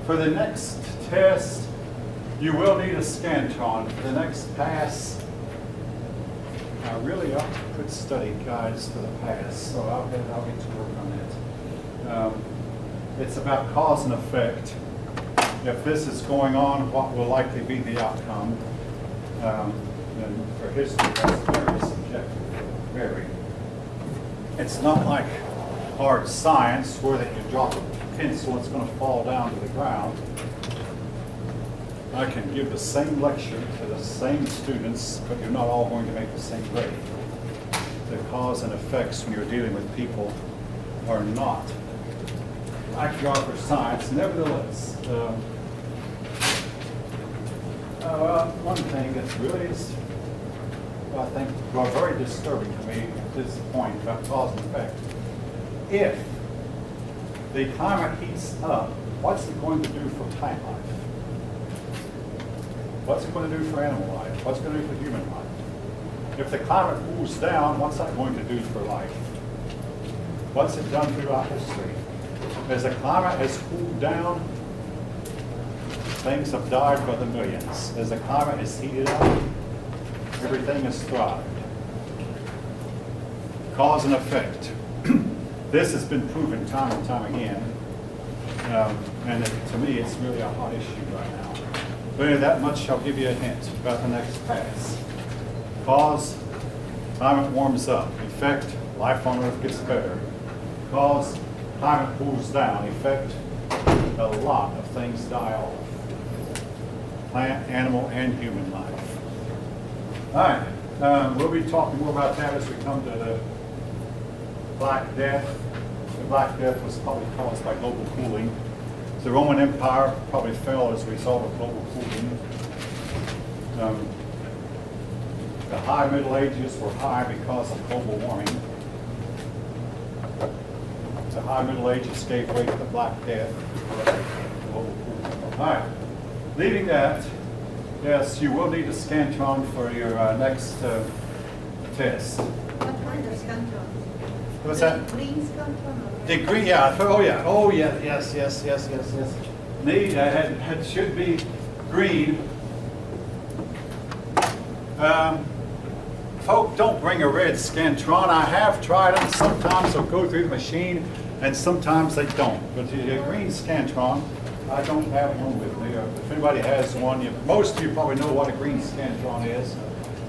For the next test, you will need a Scantron. For the next pass, I really ought to put study guides for the pass, so I'll get to work on that. It's about cause and effect. If this is going on, what will likely be the outcome? And for history, that's very subjective, very. It's not like hard science where that you drop a pencil, it's going to fall down to the ground. I can give the same lecture to the same students, but you're not all going to make the same grade. The cause and effects when you're dealing with people are not like you are for science. Nevertheless, one thing that really is, I think, very disturbing to me at this point about cause and effect. If the climate heats up, what's it going to do for plant life? What's it going to do for animal life? What's it going to do for human life? If the climate cools down, what's that going to do for life? What's it done throughout history? As the climate has cooled down, things have died by the millions. As the climate has heated up, everything has thrived. Cause and effect. This has been proven time and time again. And to me, it's really a hot issue right now. But anyway, that much I'll give you a hint about the next pass. Cause, climate warms up. Effect, life on Earth gets better. Cause, climate cools down. Effect, a lot of things die off. Plant, animal, and human life. All right, we'll be talking more about that as we come to the Black Death. The Black Death was probably caused by global cooling. The Roman Empire probably fell as a result of global cooling. The High Middle Ages were high because of global warming. The High Middle Ages gave way to the Black Death because of global cooling. All right, leaving that, yes, you will need a Scantron for your next test. What kind of Scantron? What's that? Green Scantron? The green, yeah, oh yeah, yes. Need, it should be green. Folk don't bring a red Scantron. I have tried them. Sometimes they'll go through the machine and sometimes they don't. But the green Scantron, I don't have one with me. If anybody has one, most of you probably know what a green Scantron is.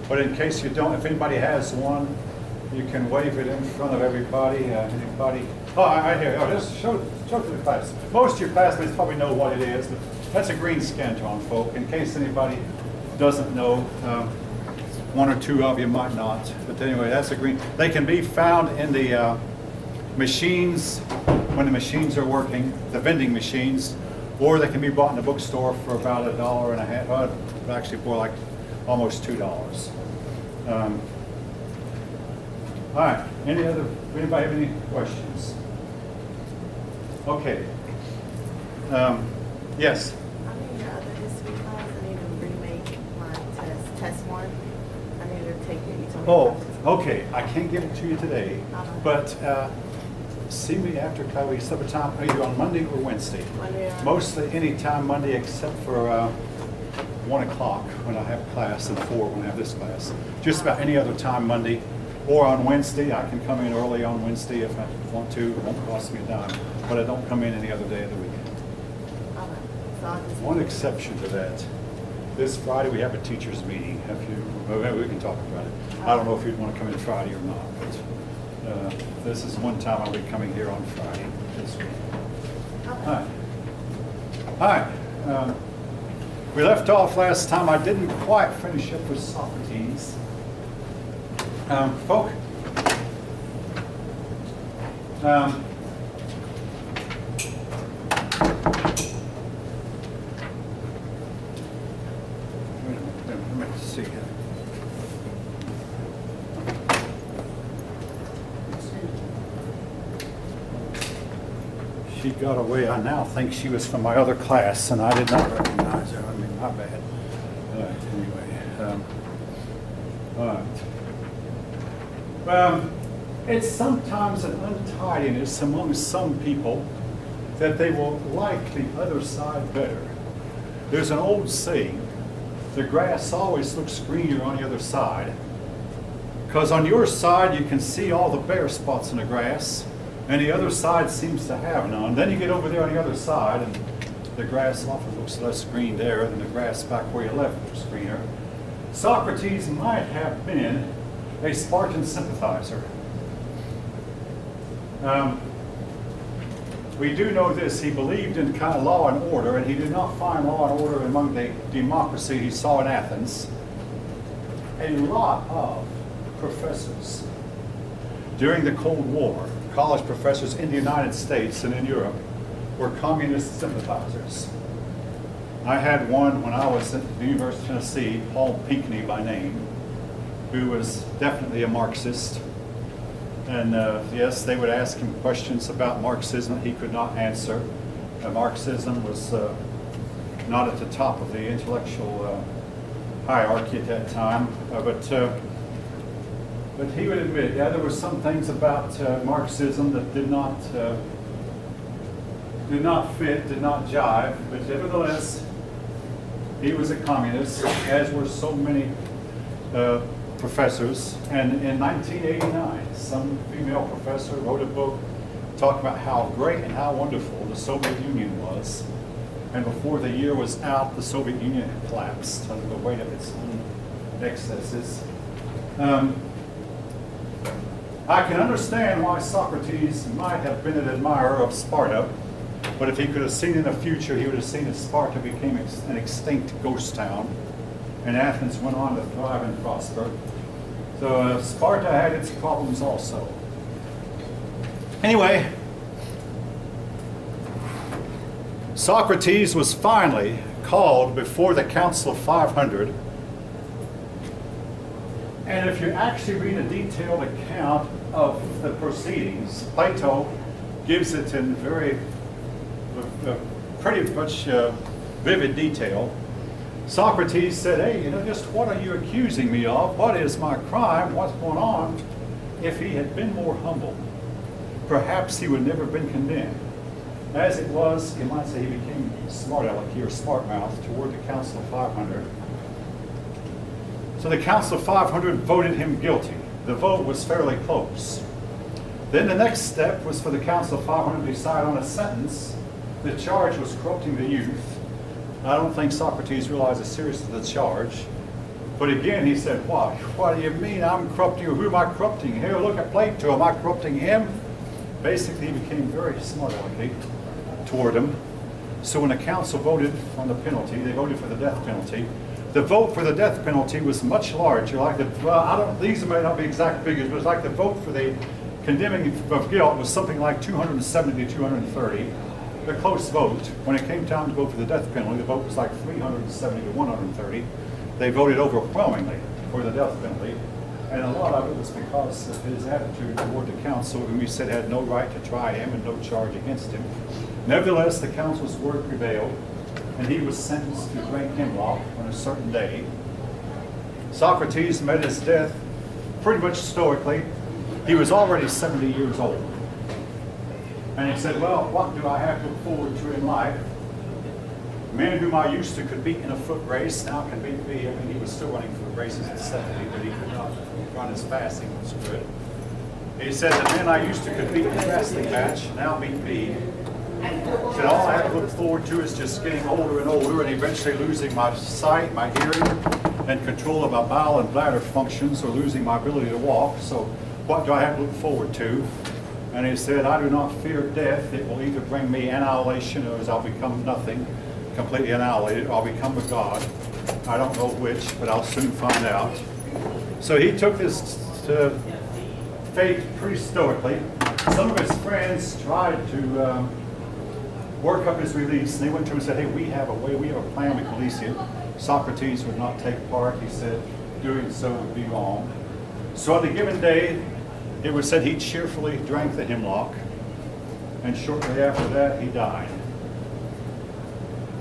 But in case you don't, if anybody has one, you can wave it in front of everybody. Anybody? Oh, I hear. Oh, just show to the class. Most of your classmates probably know what it is, but that's a green Scantron, folk. In case anybody doesn't know, one or two of you might not. But anyway, that's a green. They can be found in the machines when the machines are working, the vending machines, or they can be bought in the bookstore for about $1.50. Actually, more like almost $2. All right. Anybody have any questions? Okay. Yes. I need the other history class. I need to remake my test one. I need to take it. You told me Oh, about okay. I can't give it to you today, but see me after we supper time, either on Monday or Wednesday. Monday or- Mostly any time Monday except for 1 o'clock when I have class and 4 when I have this class. Just about any other time Monday. Or on Wednesday, I can come in early on Wednesday if I want to. It won't cost me a dime. But I don't come in any other day of the weekend. Okay. So I'll just. One exception to that. This Friday, we have a teachers' meeting. Maybe we can talk about it. I don't know if you'd want to come in Friday or not, but this is one time I'll be coming here on Friday this week. Okay. All right. We left off last time. I didn't quite finish up with Socrates. Folk, let me see here. She got away. I now think she was from my other class, and I did not recognize her. I mean, my bad. Anyway, all right. It's sometimes an untidiness among some people that they will like the other side better. There's an old saying, the grass always looks greener on the other side. Because on your side you can see all the bare spots in the grass, and the other side seems to have none. Then you get over there on the other side, and the grass often looks less green there than the grass back where you left looks greener. Socrates might have been a Spartan sympathizer. We do know this, he believed in kind of law and order, and he did not find law and order among the democracy he saw in Athens. A lot of professors during the Cold War, college professors in the United States and in Europe, were communist sympathizers. I had one when I was at the University of Tennessee, Paul Pinckney by name, who was definitely a Marxist. And yes, they would ask him questions about Marxism he could not answer. Marxism was not at the top of the intellectual hierarchy at that time. But he would admit, yeah, there were some things about Marxism that did not fit, did not jive, but nevertheless, he was a communist, as were so many professors. And in 1989, some female professor wrote a book talking about how great and how wonderful the Soviet Union was. And before the year was out, the Soviet Union had collapsed under the weight of its own excesses. I can understand why Socrates might have been an admirer of Sparta, but if he could have seen in the future, he would have seen that Sparta became an extinct ghost town, and Athens went on to thrive and prosper. So Sparta had its problems also. Anyway, Socrates was finally called before the Council of 500. And if you actually read a detailed account of the proceedings, Plato gives it in very, pretty much vivid detail. Socrates said, hey, just what are you accusing me of? What is my crime? What's going on? If he had been more humble, perhaps he would never have been condemned. As it was, you might say he became smart-alecky or smart-mouthed toward the Council of 500. So the Council of 500 voted him guilty. The vote was fairly close. Then the next step was for the Council of 500 to decide on a sentence. The charge was corrupting the youth. I don't think Socrates realized the seriousness of the charge. But again, he said, what do you mean I'm corrupting you? Who am I corrupting? Here, look at Plato. Am I corrupting him? Basically, he became very smart-alecky toward him. So when the council voted on the penalty, they voted for the death penalty. The vote for the death penalty was much larger. These may not be exact figures, but it's like the vote for the condemning of guilt was something like 270 to 230. The close vote, when it came time to vote for the death penalty, the vote was like 370 to 130. They voted overwhelmingly for the death penalty. And a lot of it was because of his attitude toward the council, whom he said had no right to try him and no charge against him. Nevertheless, the council's word prevailed, and he was sentenced to drink hemlock on a certain day. Socrates met his death pretty much stoically. He was already 70 years old. And he said, well, what do I have to look forward to in life? Men whom I used to could beat in a foot race now can beat me. I mean, he was still running foot races at 70, but he could not run as fast as he could. He said, the men I used to could beat in a wrestling match now beat me. He said, all I have to look forward to is just getting older and older and eventually losing my sight, my hearing, and control of my bowel and bladder functions, or losing my ability to walk. So what do I have to look forward to? And he said, I do not fear death. It will either bring me annihilation, or as I'll become nothing, completely annihilated, or I'll become a god. I don't know which, but I'll soon find out. So he took this fate pretty stoically. Some of his friends tried to work up his release, and they went to him and said, hey, we have a way, we have a plan, we can release you. Socrates would not take part. He said doing so would be wrong. So on a given day, it was said he cheerfully drank the hemlock, and shortly after that he died.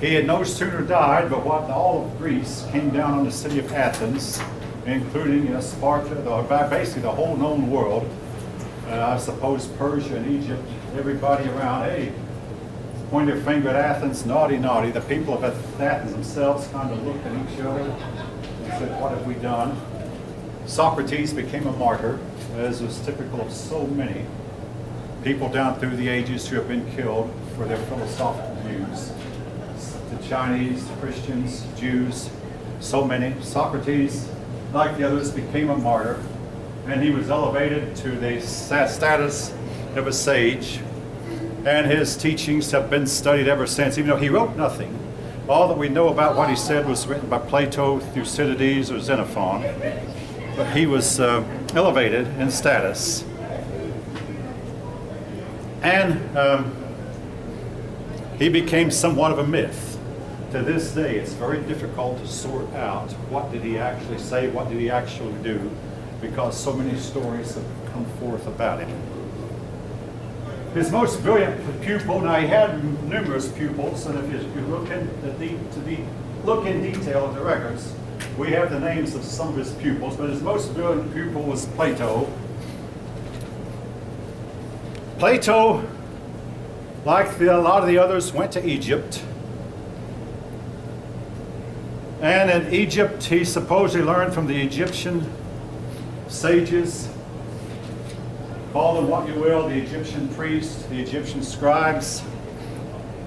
He had no sooner died, but what all of Greece came down on the city of Athens, including Sparta, basically the whole known world, I suppose Persia and Egypt, everybody around, hey, pointed their finger at Athens, naughty, naughty. The people of Athens themselves kind of looked at each other and said, what have we done? Socrates became a martyr, as was typical of so many people down through the ages who have been killed for their philosophical views. The Chinese, Christians, Jews, so many. Socrates, like the others, became a martyr, and he was elevated to the status of a sage, and his teachings have been studied ever since, even though he wrote nothing. All that we know about what he said was written by Plato, Thucydides, or Xenophon, but he was elevated in status. And he became somewhat of a myth. To this day, it's very difficult to sort out what did he actually say, what did he actually do, because so many stories have come forth about him. His most brilliant pupil, now he had numerous pupils, and if you look in detail at the records, we have the names of some of his pupils, but his most brilliant pupil was Plato. Plato, like a lot of the others, went to Egypt. And in Egypt, he supposedly learned from the Egyptian sages, call them what you will, the Egyptian priests, the Egyptian scribes,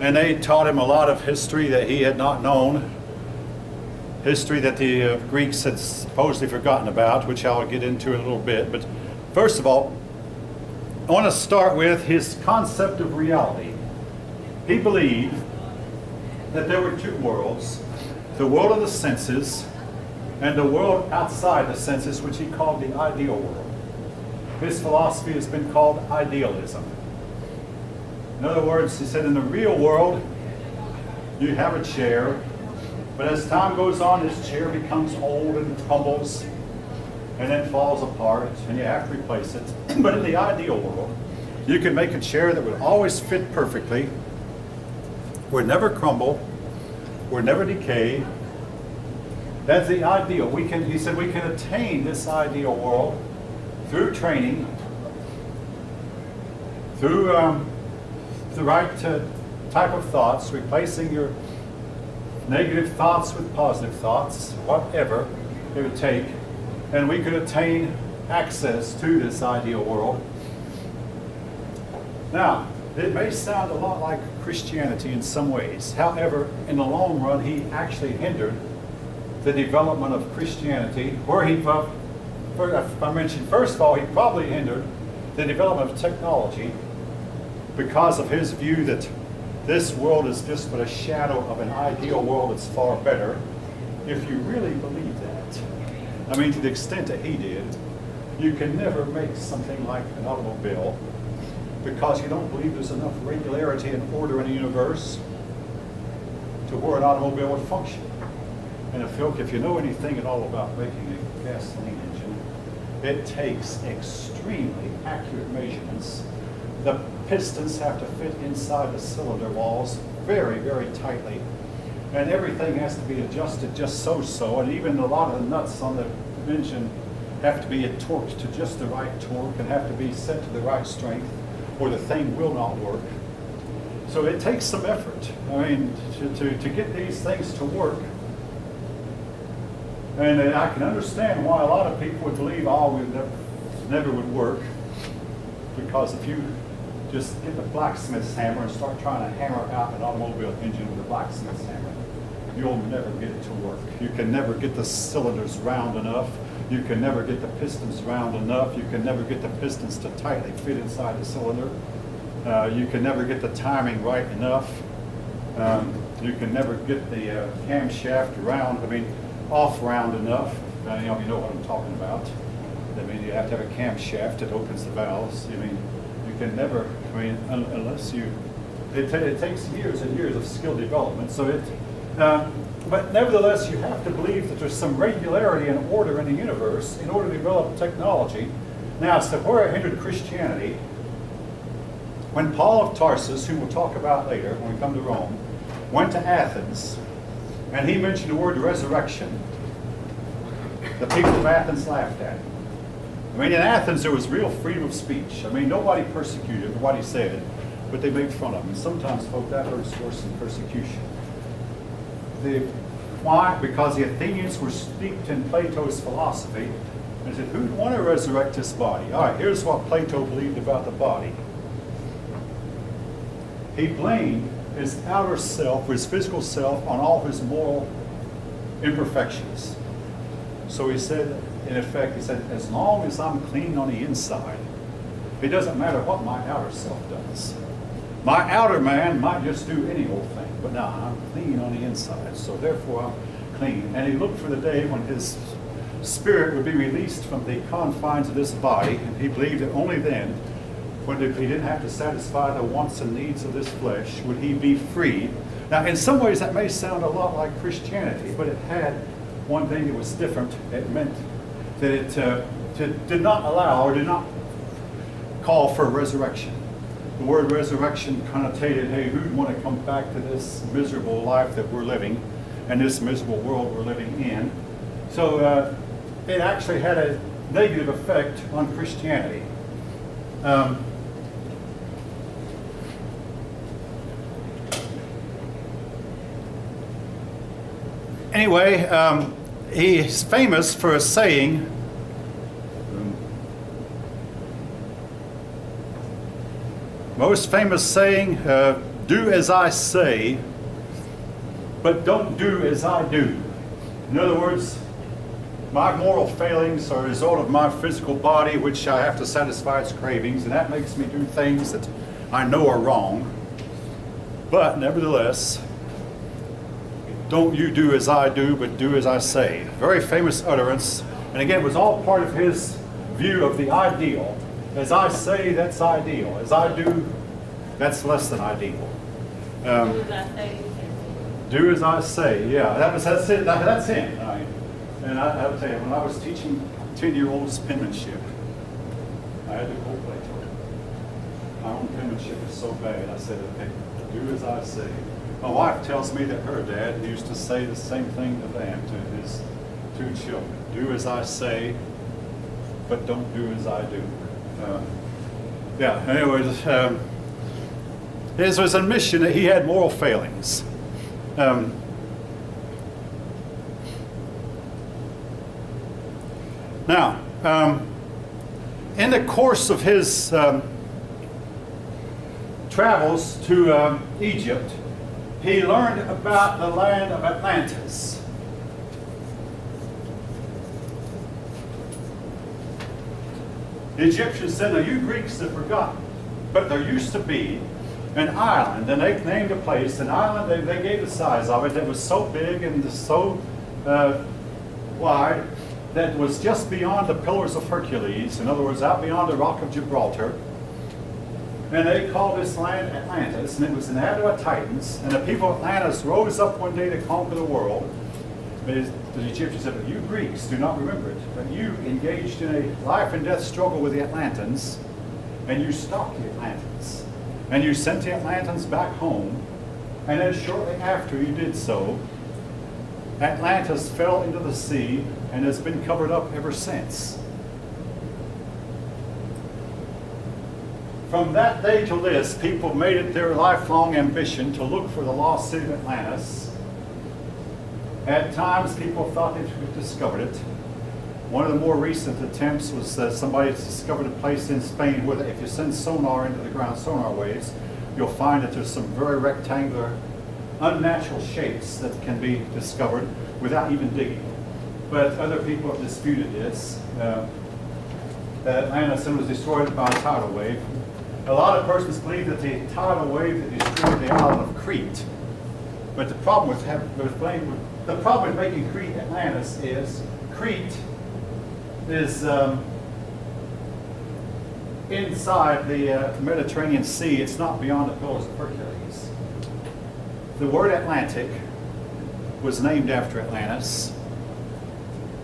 and they taught him a lot of history that he had not known, history that the Greeks had supposedly forgotten about, which I'll get into in a little bit. But first of all, I want to start with his concept of reality. He believed that there were two worlds, the world of the senses and the world outside the senses, which he called the ideal world. His philosophy has been called idealism. In other words, he said in the real world, you have a chair, but as time goes on, this chair becomes old and crumbles and then falls apart, and you have to replace it. But in the ideal world, you can make a chair that would always fit perfectly, would never crumble, would never decay. That's the ideal. He said we can attain this ideal world through training, through the right type of thoughts, replacing your negative thoughts with positive thoughts, whatever it would take, and we could attain access to this ideal world. Now, it may sound a lot like Christianity in some ways. However, in the long run, he actually hindered the development of Christianity, where I mentioned, first of all, he probably hindered the development of technology because of his view that this world is just but a shadow of an ideal world that's far better. If you really believe that, I mean, to the extent that he did, you can never make something like an automobile because you don't believe there's enough regularity and order in the universe to where an automobile would function. And if you know anything at all about making a gasoline engine, it takes extremely accurate measurements. The pistons have to fit inside the cylinder walls very, very tightly. And everything has to be adjusted just so. And even a lot of the nuts on the engine have to be torqued to just the right torque and have to be set to the right strength, or the thing will not work. So it takes some effort. I mean, to get these things to work. And I can understand why a lot of people would believe, oh, it never would work. Because if you just get the blacksmith's hammer and start trying to hammer out an automobile engine with a blacksmith's hammer, you'll never get it to work. You can never get the cylinders round enough. You can never get the pistons round enough. You can never get the pistons to tightly fit inside the cylinder. You can never get the timing right enough. You can never get the camshaft off round enough. You know what I'm talking about. I mean, you have to have a camshaft that opens the valves. I mean, you can never, unless you, it takes years and years of skill development. So but nevertheless, you have to believe that there's some regularity and order in the universe in order to develop technology. Now, so where it hindered Christianity, when Paul of Tarsus, who we'll talk about later when we come to Rome, went to Athens, and he mentioned the word resurrection, the people of Athens laughed at him. I mean, in Athens, there was real freedom of speech. I mean, nobody persecuted for what he said. but they made fun of him. And sometimes, folks, that hurts worse than persecution. Why? Because the Athenians were steeped in Plato's philosophy. And said, who'd want to resurrect this body? All right, here's what Plato believed about the body. He blamed his outer self, or his physical self, on all his moral imperfections. So he said, in effect, he said, as long as I'm clean on the inside, it doesn't matter what my outer self does. My outer man might just do any old thing, but now I'm clean on the inside, so therefore I'm clean. And he looked for the day when his spirit would be released from the confines of this body, and he believed that only then, when he didn't have to satisfy the wants and needs of this flesh, would he be free. Now, in some ways, that may sound a lot like Christianity, but it had one thing that was different. It meant that it did not allow or did not call for resurrection. The word resurrection connotated, hey, who'd want to come back to this miserable life that we're living and this miserable world we're living in? So it actually had a negative effect on Christianity. Anyway, he is famous for a saying, most famous saying, do as I say, but don't do as I do. In other words, my moral failings are a result of my physical body, which I have to satisfy its cravings, and that makes me do things that I know are wrong. But nevertheless, don't you do as I do, but do as I say. Very famous utterance, and again, it was all part of his view of the ideal. As I say, that's ideal. As I do, that's less than ideal. Do as I say, yeah, that's it. That's him. And I would tell you, when I was teaching 10-year-olds penmanship, I had to quote Plato. My own penmanship is so bad, I said, okay, do as I say. My wife tells me that her dad used to say the same thing to them, to his 2 children. Do as I say, but don't do as I do. Yeah, anyways, his was an admission that he had moral failings. Now, in the course of his travels to Egypt, he learned about the land of Atlantis. The Egyptians said, now you Greeks have forgotten, but there used to be an island, and they named a place, an island, they gave the size of it, that was so big and so wide, that was just beyond the Pillars of Hercules, in other words, out beyond the Rock of Gibraltar. And they called this land Atlantis, and it was inhabited by Titans, and the people of Atlantis rose up one day to conquer the world. The Egyptians said, but you Greeks do not remember it, but you engaged in a life and death struggle with the Atlantans, and you stopped the Atlantans. And you sent the Atlantans back home, and then shortly after you did so, Atlantis fell into the sea and has been covered up ever since. From that day till this, people made it their lifelong ambition to look for the lost city of Atlantis. At times, people thought they had discovered it. One of the more recent attempts was that somebody discovered a place in Spain where if you send sonar into the ground, sonar waves, you'll find that there's some very rectangular, unnatural shapes that can be discovered without even digging. But other people have disputed this. That Atlantis was destroyed by a tidal wave. A lot of persons believe that the tidal wave that destroyed the island of Crete. But the problem with making Crete Atlantis is Crete is inside the Mediterranean Sea. It's not beyond the Pillars of Hercules. The word Atlantic was named after Atlantis.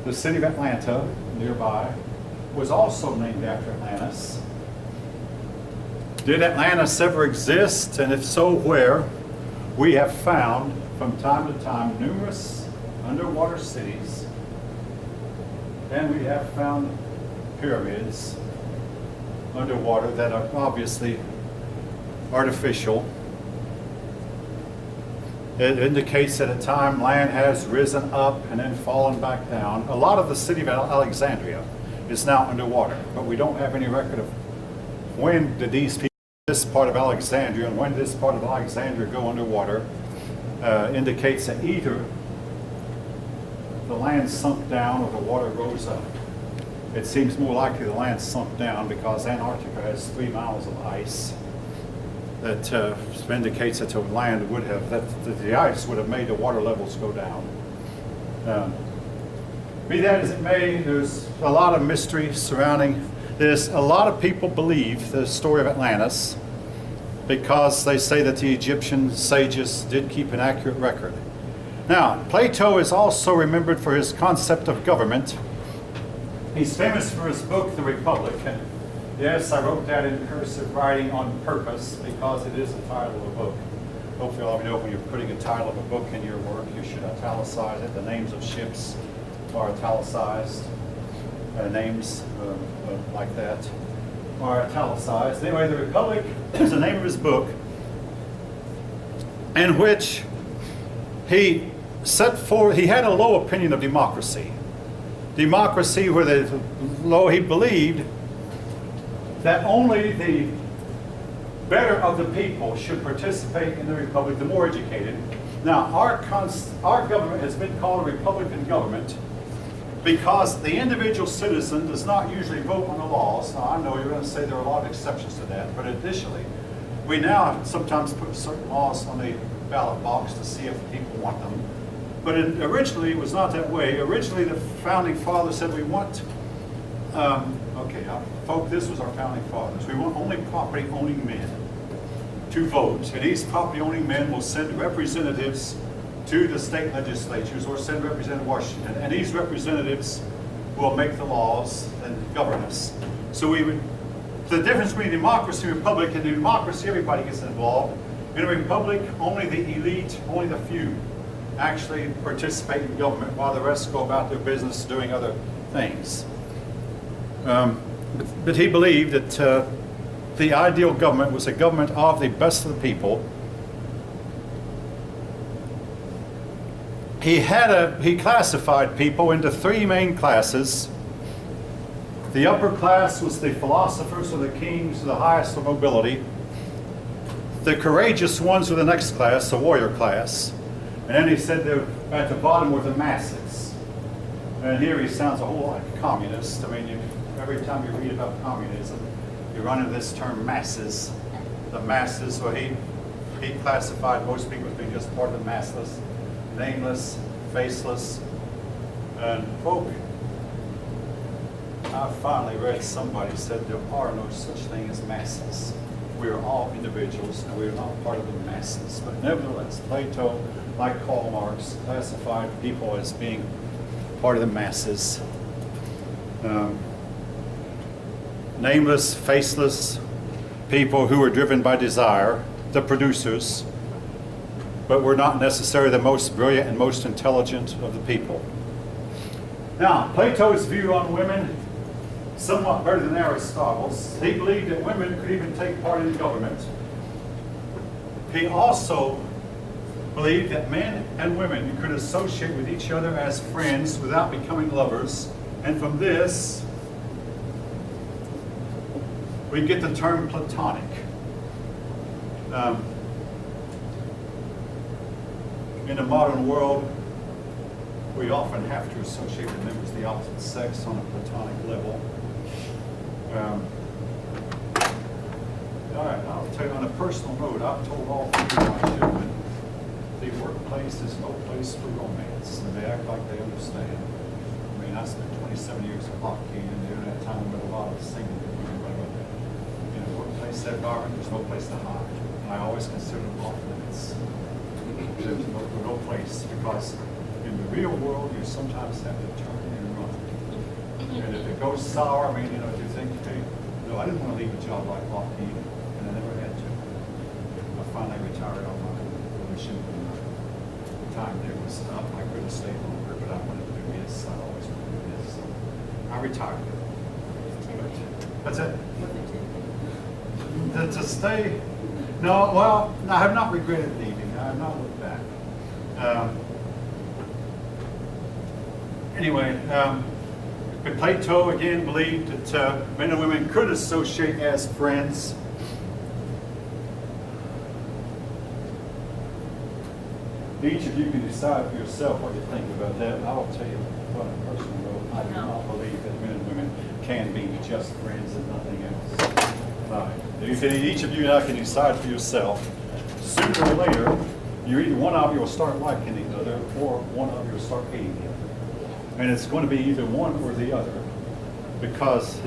The city of Atlanta, nearby, was also named after Atlantis. Did Atlantis ever exist? And if so, where? We have found, from time to time, numerous underwater cities, and we have found pyramids underwater that are obviously artificial. It indicates that at time land has risen up and then fallen back down. A lot of the city of Alexandria is now underwater, but we don't have any record of when did these people, this part of Alexandria, and when did this part of Alexandria go underwater. Indicates that either the land sunk down or the water rose up. It seems more likely the land sunk down because Antarctica has 3 miles of ice. That indicates that the land would have, that the ice would have made the water levels go down. Be that as it may, there's a lot of mystery surrounding this. A lot of people believe the story of Atlantis because they say that the Egyptian sages did keep an accurate record. Now, Plato is also remembered for his concept of government. He's famous for his book, The Republic. And yes, I wrote that in cursive writing on purpose because it is the title of a book. Hopefully all of you know when you're putting a title of a book in your work, you should italicize it. The names of ships are italicized. Names like that are italicized. Anyway, The Republic is the name of his book, in which he set forth, he had a low opinion of democracy. Democracy where he believed that only the better of the people should participate in the republic, the more educated. Now, our government has been called a republican government because the individual citizen does not usually vote on the laws. Now, I know you're going to say there are a lot of exceptions to that, but additionally, we now sometimes put certain laws on the ballot box to see if people want them. But originally, it was not that way. Originally, the founding fathers said we want, folk, this was our founding fathers. We want only property-owning men to vote. And these property-owning men will send representatives to the state legislatures or send representatives to Washington. And these representatives will make the laws and govern us. So the difference between democracy and republic, in democracy, everybody gets involved. In a republic, only the elite, only the few actually participate in government while the rest go about their business doing other things. But he believed that the ideal government was a government of the best of the people. He classified people into 3 main classes. The upper class was the philosophers or the kings, the highest of nobility. The courageous ones were the next class, the warrior class. And then he said that at the bottom were the masses. And here he sounds a whole lot like a communist. I mean, every time you read about communism, you run into this term masses. The masses, well, he classified most people as being just part of the massless, nameless, faceless. And folk, I finally read somebody said there are no such thing as masses. We are all individuals and we are not part of the masses. But nevertheless, Plato, like Karl Marx, classified people as being part of the masses. Nameless, faceless people who were driven by desire, the producers, but were not necessarily the most brilliant and most intelligent of the people. Now, Plato's view on women, somewhat better than Aristotle's. He believed that women could even take part in government. He also believed that men and women could associate with each other as friends without becoming lovers. And from this, we get the term platonic. In the modern world, we often have to associate with members of the opposite sex on a platonic level. All right, I'll tell you on a personal note, I've told all 3 of my children, the workplace is no place for romance, and they act like they understand. I mean, I spent 27 years at Lockheed, and during that time with a lot of single people, but in a workplace environment, there's no place to hide. And I always consider them off limits. There's no place, because in the real world, you sometimes have to turn and run. And if it goes sour, I mean, you know, if you think, hey, no, I didn't want to leave a job like Lockheed, and I never had to. I finally retired on my mission. The time there was up. I could have stayed longer, but I wanted to do this. I always wanted to do this. So I retired. But that's it. To stay No, well, I have not regretted leaving. I have not looked back. Anyway, but Plato again believed that men and women could associate as friends. Each of you can decide for yourself what you think about that. And I'll tell you what a personal note, I do not believe that men and women can be just friends and nothing else. Each of you now can decide for yourself. Sooner or later, either one of you will start liking the other, or one of you will start hating the other. And it's going to be either one or the other, because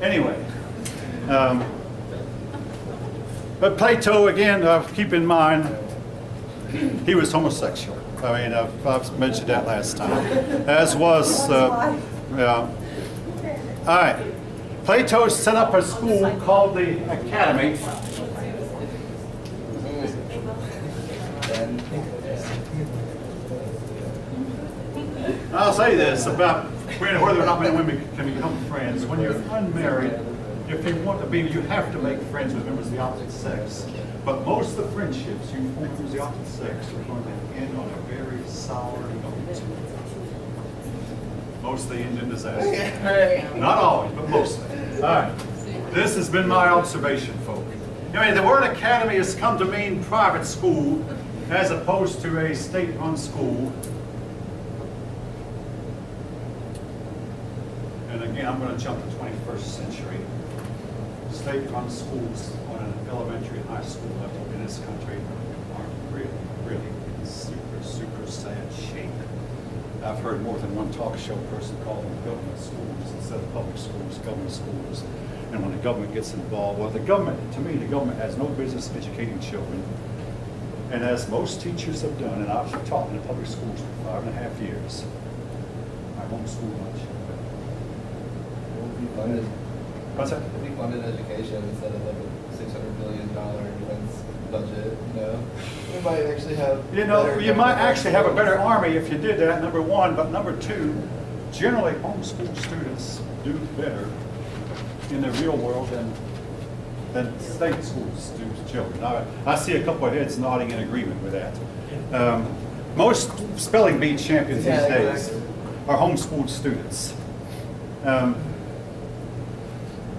anyway. But Plato, again, keep in mind, he was homosexual. I mean, I've mentioned that last time, as was. All right. Plato set up a school called the Academy. I'll say this about whether or not men and women can become friends. When you're unmarried, if you want to be, you have to make friends with members of the opposite sex. But most of the friendships you form with the opposite sex are going to end on a very sour note. Mostly end in disaster. Not always, but mostly. All right. This has been my observation, folks. Anyway, the word academy has come to mean private school as opposed to a state-run school. And again, I'm going to jump to 21st century. State-run schools on an elementary and high school level in this country are really in super sad shape. I've heard more than one talk show person call them government schools instead of public schools, government schools. And when the government gets involved, well, the government, to me, the government has no business educating children. And as most teachers have done, and I've taught in the public schools for 5.5 years, I won't school much. Funded. What's that? We funded education instead of like a $600 billion defense budget, you know. We might actually have. You know, you might actually have a better army if you did that, number one. But number two, generally homeschool students do better in the real world than state school students, children. I see a couple of heads nodding in agreement with that. Most spelling bee champions these days are homeschooled students.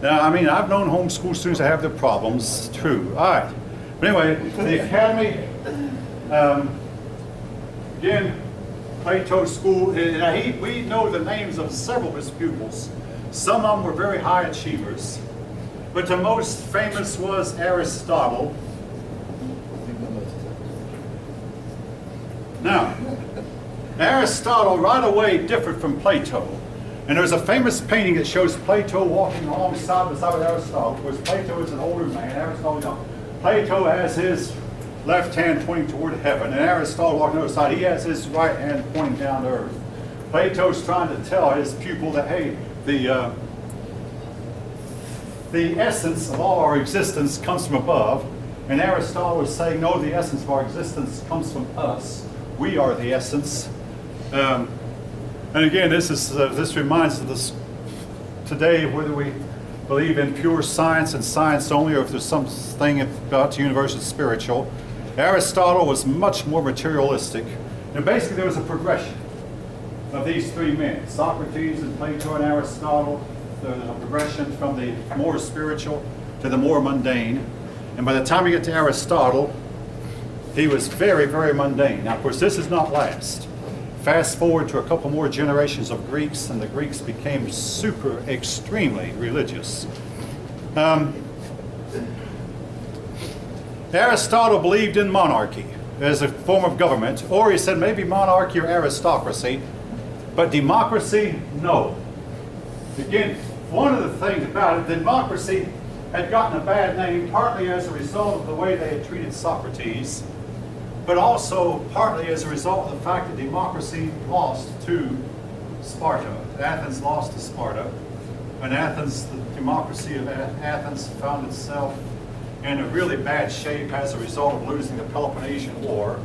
Now, I mean, I've known homeschool students that have their problems, true. All right. But anyway, the Academy, again, Plato School, we know the names of several of his pupils. Some of them were very high achievers, but the most famous was Aristotle. Now, Aristotle right away differed from Plato. And there's a famous painting that shows Plato walking along side by side with Aristotle, because Plato is an older man, Aristotle young. Plato has his left hand pointing toward heaven, and Aristotle walking on the other side, he has his right hand pointing down to earth. Plato's trying to tell his pupil that, hey, the essence of all our existence comes from above, and Aristotle is saying, no, the essence of our existence comes from us. We are the essence. And again, this reminds us today whether we believe in pure science and science only, or if there's something about the universe that's spiritual. Aristotle was much more materialistic. And basically there was a progression of these three men, Socrates and Plato and Aristotle. There's a progression from the more spiritual to the more mundane. And by the time you get to Aristotle, he was very, very mundane. Now, of course, this does not last. Fast forward to a couple more generations of Greeks, and the Greeks became extremely religious. Aristotle believed in monarchy as a form of government, or he said maybe monarchy or aristocracy, but democracy, no. Again, one of the things about it, democracy had gotten a bad name partly as a result of the way they had treated Socrates, but also partly as a result of the fact that democracy lost to Sparta. Athens lost to Sparta. And Athens, the democracy of Athens found itself in a really bad shape as a result of losing the Peloponnesian War.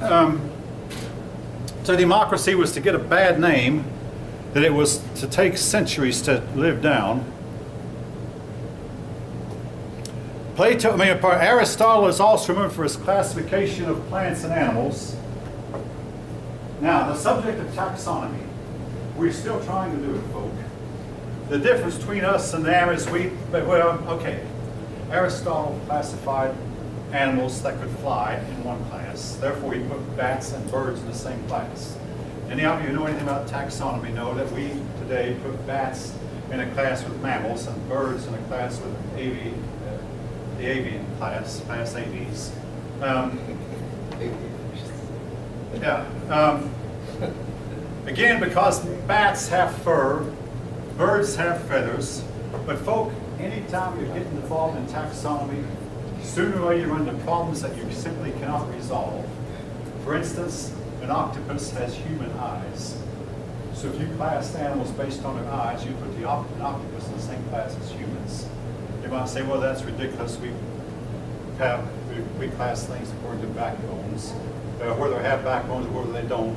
So democracy was to get a bad name, that it was to take centuries to live down. Aristotle is also remembered for his classification of plants and animals. Now, the subject of taxonomy, we're still trying to do it, folk. The difference between us and them is Aristotle classified animals that could fly in one class. Therefore, he put bats and birds in the same class. Any of you who know anything about taxonomy know that we today put bats in a class with mammals and birds in a class with the avian class aves. Again, because bats have fur, birds have feathers, but folk, anytime you're getting involved in taxonomy, sooner or later you run into problems that you simply cannot resolve. For instance, an octopus has human eyes. So if you class animals based on their eyes, you put an octopus in the same class as humans. You might say, well, that's ridiculous. We class things according to backbones, whether they have backbones or whether they don't.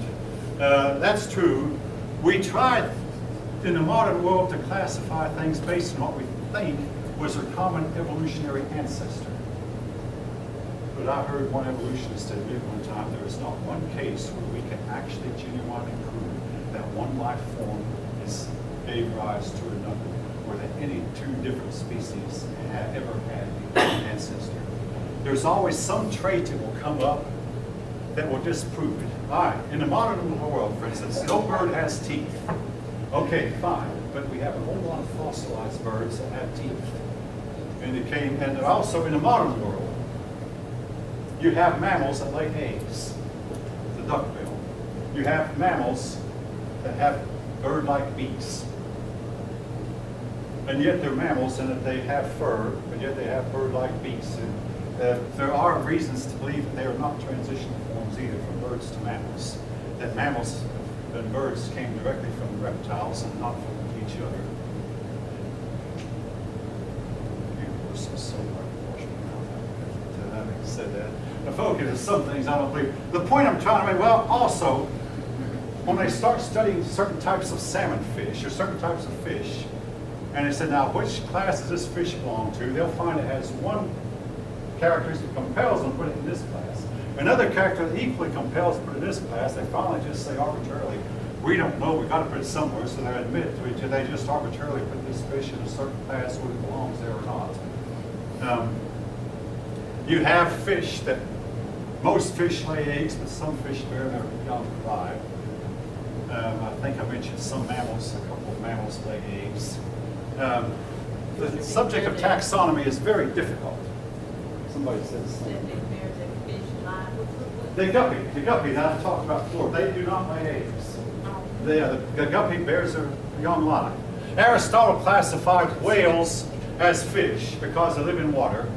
That's true. We tried in the modern world to classify things based on what we think was their common evolutionary ancestor. But I heard one evolutionist say one time, there is not one case where we can actually genuinely prove that one life form gave rise to another, or that any two different species have ever had an ancestor. There's always some trait that will come up that will disprove it. All right, in the modern world, for instance, no bird has teeth. Okay, fine, but we have a whole lot of fossilized birds that have teeth. And also in the modern world, you have mammals that lay eggs, the duckbill. You have mammals that have bird-like beaks. And yet they're mammals in that they have fur, but yet they have bird-like beaks. And, there are reasons to believe that they are not transitional forms either from birds to mammals. That mammals and birds came directly from reptiles and not from each other. Having said that, the focus is some things I don't believe. The point I'm trying to make, well, also, when they start studying certain types of salmon fish or certain types of fish, and they said, now, which class does this fish belong to? They'll find it has one characteristic that compels them to put it in this class. Another character that equally compels to put it in this class, they finally just say arbitrarily, we don't know, we've got to put it somewhere, so they admit to it, they just arbitrarily put this fish in a certain class whether it belongs there or not. You have fish that, most fish lay eggs, but some fish bear their young alive. I think I mentioned some mammals, a couple of mammals lay eggs. The subject of taxonomy is very difficult. Somebody says something. The guppy that I've talked about before, they do not lay eggs. The guppy bears their young live. Aristotle classified whales as fish because they live in water.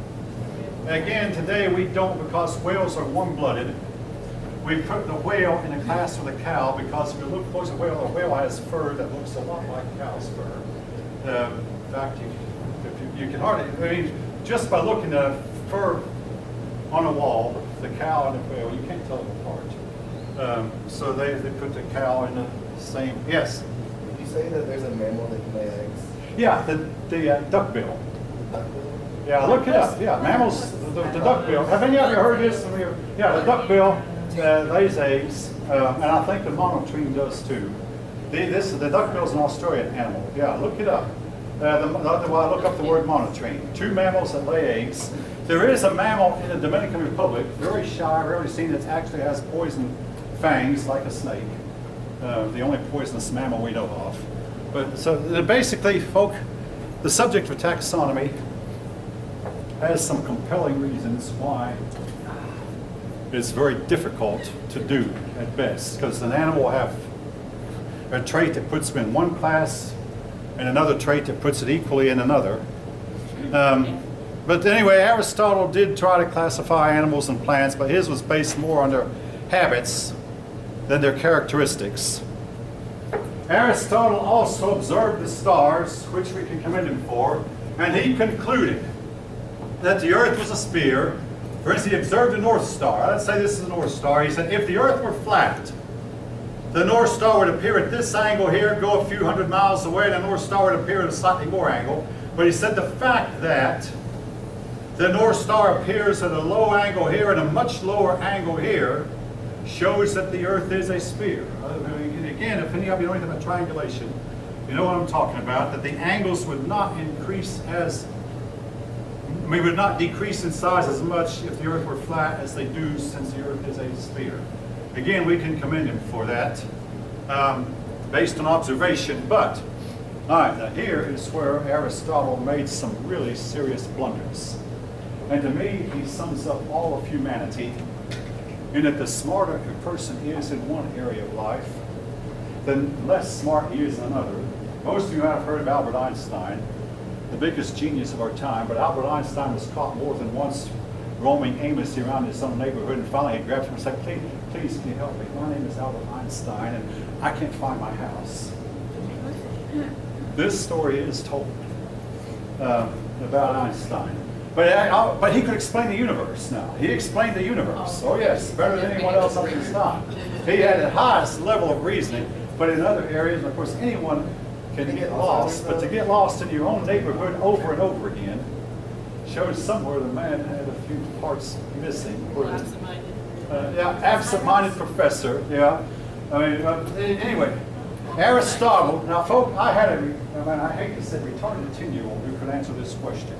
Again, today we don't, because whales are warm-blooded. We put the whale in a class with a cow because if you look close at the whale has fur that looks a lot like cow's fur. In fact, you can hardly, I mean, just by looking at fur on a wall, the cow and the whale, you can't tell them apart. So they put the cow in the same, yes? Did you say that there's a mammal that can lay eggs? Yeah, the duckbill. Yeah, look it up. Yeah, mammals, the duckbill. Have any of you heard this? Yeah, the duckbill lays eggs, and I think the monotreme does too. The duckbill is an Australian animal. Yeah, look it up. Look up the word monotreme. Two mammals that lay eggs. There is a mammal in the Dominican Republic, very shy, rarely seen, that actually has poison fangs like a snake. The only poisonous mammal we know of. But so basically, folk, the subject of taxonomy has some compelling reasons why it's very difficult to do at best, because an animal will have a trait that puts them in one class and another trait that puts it equally in another. But anyway, Aristotle did try to classify animals and plants, but his was based more on their habits than their characteristics. Aristotle also observed the stars, which we can commend him for, and he concluded that the earth was a sphere. For instance, he observed the North Star. Let's say this is the North Star. He said, if the earth were flat, the North Star would appear at this angle here, go a few hundred miles away, and the North Star would appear at a slightly more angle. But he said the fact that The North Star appears at a low angle here and a much lower angle here, shows that the Earth is a sphere. Again, if any of you know anything about triangulation, you know what I'm talking about, that the angles would not increase as, would not decrease in size as much if the Earth were flat as they do since the Earth is a sphere. Again, we can commend him for that, based on observation, but, all right, now here is where Aristotle made some really serious blunders. And to me, he sums up all of humanity in that the smarter a person is in one area of life, the less smart he is in another. Most of you have heard of Albert Einstein, the biggest genius of our time, but Albert Einstein was caught more than once roaming aimlessly around his own neighborhood, and finally he grabbed him and said, please, can you help me? My name is Albert Einstein, and I can't find my house. This story is told about Einstein. But he could explain the universe now. He explained the universe. Oh yes, better than anyone else up in his time. He had the highest level of reasoning, but in other areas, of course, anyone can get lost. But to get lost in your own neighborhood over and over again shows somewhere the man had a few parts missing. Yeah, absent-minded professor. Yeah. I mean, anyway, Aristotle. Now, folks, I hate to say, retarded 10-year-old who could answer this question.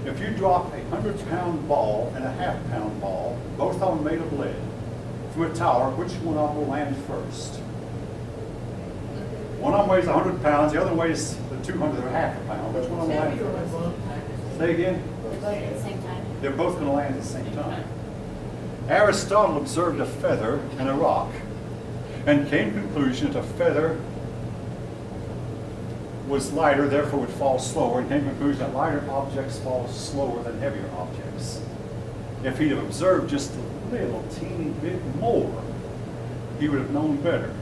If you drop a 100-pound ball and a half-pound ball, both of them made of lead, from a tower, which one of them will land first? One of them weighs 100 pounds, the other weighs 200 or half a pound. Which one of them will land first? Say again? At the same time. They're both going to land at the same time. Aristotle observed a feather and a rock and came to the conclusion that a feather was lighter, therefore would fall slower, and came to the conclusion that lighter objects fall slower than heavier objects. If he'd have observed just a little teeny bit more, he would have known better.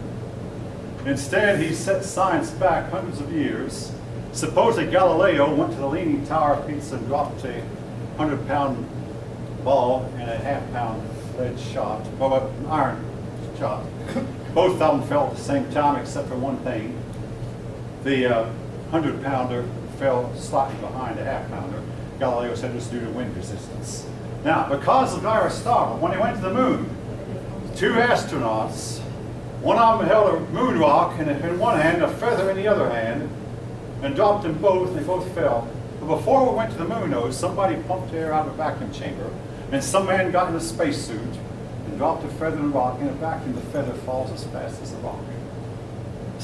Instead, he set science back hundreds of years. Suppose that Galileo went to the Leaning Tower of Pisa and dropped a 100-pound ball and a half-pound lead shot, well, an iron shot. Both of them fell at the same time, except for one thing. The 100-pounder fell slightly behind the half-pounder. Galileo said it was due to wind resistance. Now, because of Aristotle, when he went to the moon, two astronauts, one of them held a moon rock in one hand, a feather in the other hand, and dropped them both, and they both fell. But before we went to the moon, though, somebody pumped air out of a vacuum chamber, and some man got in a spacesuit and dropped a feather in a rock. In a vacuum, the feather falls as fast as the rock.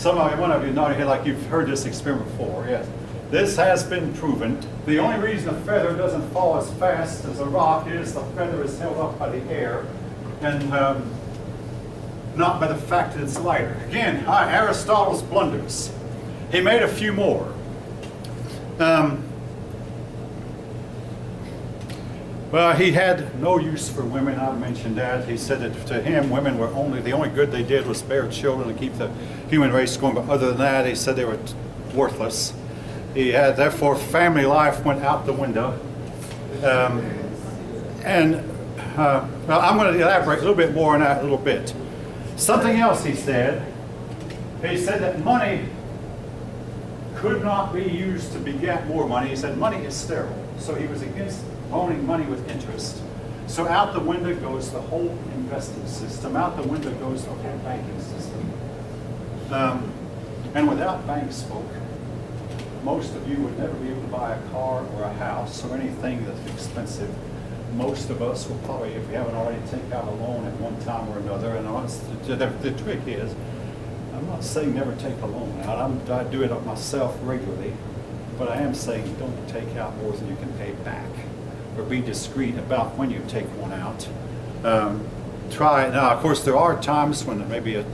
One of you nodded here like you've heard this experiment before. Yes, this has been proven. The only reason a feather doesn't fall as fast as a rock is the feather is held up by the air, and not by the fact that it's lighter. Again, Aristotle's blunders. He made a few more. Well, he had no use for women. I've mentioned that. He said that to him, women were the only good they did was bear children and keep the human race going. But other than that, he said they were worthless. Therefore, family life went out the window. Well, I'm going to elaborate a little bit more on that a little bit. Something else he said that money could not be used to beget more money. He said money is sterile. So he was against owning money with interest. So out the window goes the whole investing system. Out the window goes the whole banking system. And without banks, folk, most of you would never be able to buy a car or a house or anything that's expensive. Most of us will probably, if we haven't already, take out a loan at one time or another. And the trick is, I'm not saying never take a loan out. I do it myself regularly. But I am saying don't take out more than you can pay back. Or be discreet about when you take one out. Try it. Now, of course, there are times when maybe a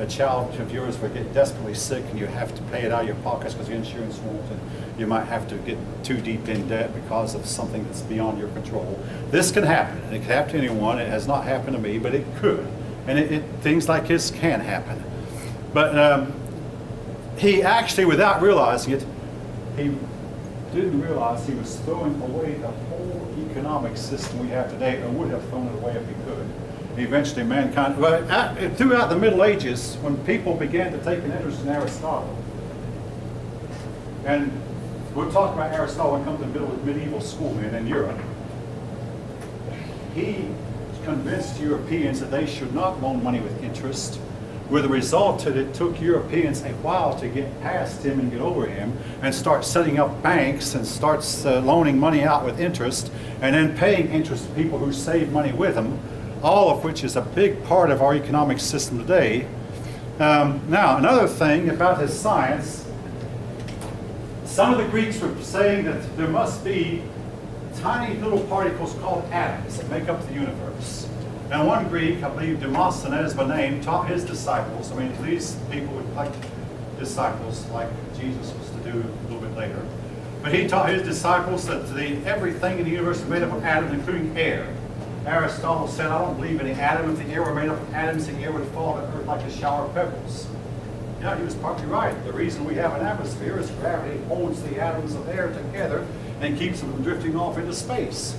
child of yours will get desperately sick and you have to pay it out of your pockets because the insurance won't. And you might have to get too deep in debt because of something that's beyond your control. This can happen. It can happen to anyone. It has not happened to me, but it could. And things like this can happen. But he actually, without realizing it, he didn't realize he was throwing away the whole economic system we have today, or would have thrown it away if he could. Eventually mankind, throughout the Middle Ages, when people began to take an interest in Aristotle, and we'll talk about Aristotle when it comes to medieval schoolmen in Europe. He convinced Europeans that they should not loan money with interest, with the result that it took Europeans a while to get past him and get over him and start setting up banks and starts loaning money out with interest and then paying interest to people who save money with them, all of which is a big part of our economic system today. Now, another thing about his science, some of the Greeks were saying that there must be tiny little particles called atoms that make up the universe. And one Greek, I believe Demosthenes by name, taught his disciples, I mean these people were like disciples like Jesus was to do a little bit later, but he taught his disciples that everything in the universe is made up of atoms, including air. Aristotle said, I don't believe in the atom. If the air were made up of atoms, the air would fall to earth like a shower of pebbles. Yeah, he was partly right. The reason we have an atmosphere is gravity holds the atoms of air together and keeps them from drifting off into space.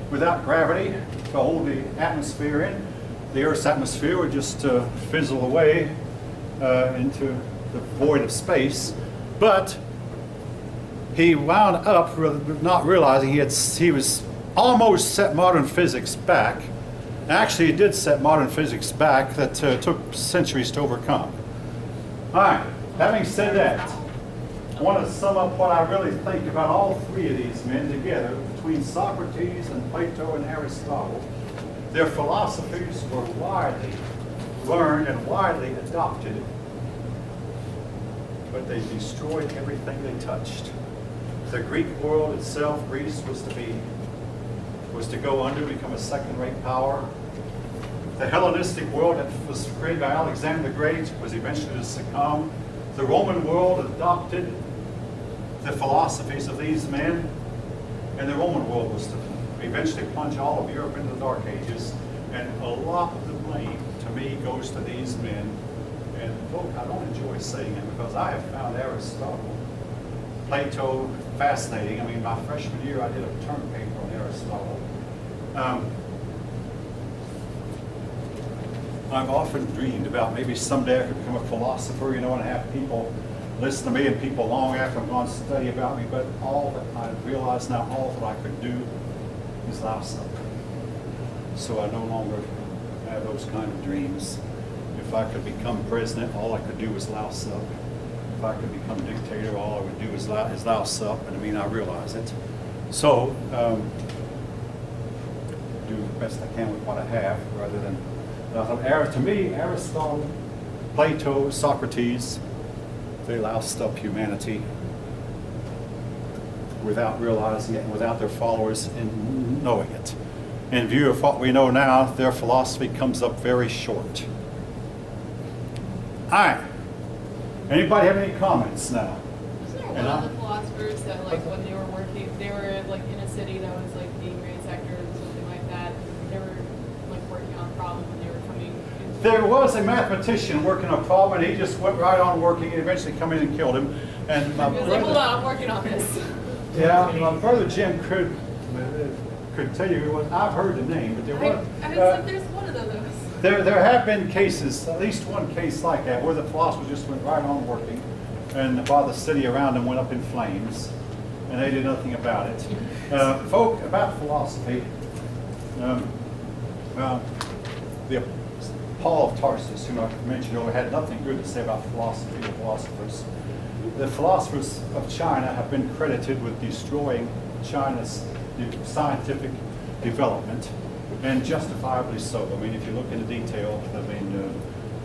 Without gravity to hold the atmosphere in, the Earth's atmosphere would just fizzle away into the void of space. But he wound up not realizing he was almost set modern physics back. Actually, he did set modern physics back that took centuries to overcome. All right, having said that, I want to sum up what I really think about all three of these men together, between Socrates and Plato and Aristotle. Their philosophies were widely learned and widely adopted, but they destroyed everything they touched. The Greek world itself, Greece, was to go under, become a second-rate power. The Hellenistic world that was created by Alexander the Great was eventually to succumb. The Roman world adopted the philosophies of these men, and the Roman world was to eventually plunge all of Europe into the Dark Ages. And a lot of the blame, to me, goes to these men. And look, I don't enjoy saying it because I have found Aristotle, Plato fascinating. I mean, my freshman year, I did a term paper on Aristotle. I've often dreamed about maybe someday I could become a philosopher, you know, and have people listen to me and people long after I'm gone study about me, but all that I realize now, all that I could do is louse up. So I no longer have those kind of dreams. If I could become president, all I could do was louse up. If I could become dictator, all I would do is louse up, and I mean, I realize it. So, do the best I can with what I have, rather than, to me, Aristotle, Plato, Socrates, they loused up humanity without realizing it and without their followers in knowing it. In view of what we know now, their philosophy comes up very short. All right. Anybody have any comments now? Wasn't there one of the philosophers that, like, when they were working, they were, like, in a city that was, like, being ransacked or something like that, they were, like, working on a problem when they were coming into... There was a mathematician working on a problem, and he just went right on working, and eventually come in and killed him. And my He was like, hold on, I'm working on this. Yeah, my brother Jim could tell you what, I've heard the name, but there was... I was like, there's one of those. There have been cases, at least one case like that, where the philosophers just went right on working, and while the city around them went up in flames, and they did nothing about it. Folk, about philosophy, Paul of Tarsus, whom I mentioned earlier, had nothing good to say about philosophy or philosophers. The philosophers of China have been credited with destroying China's scientific development, and justifiably so. I mean, if you look into detail, I mean,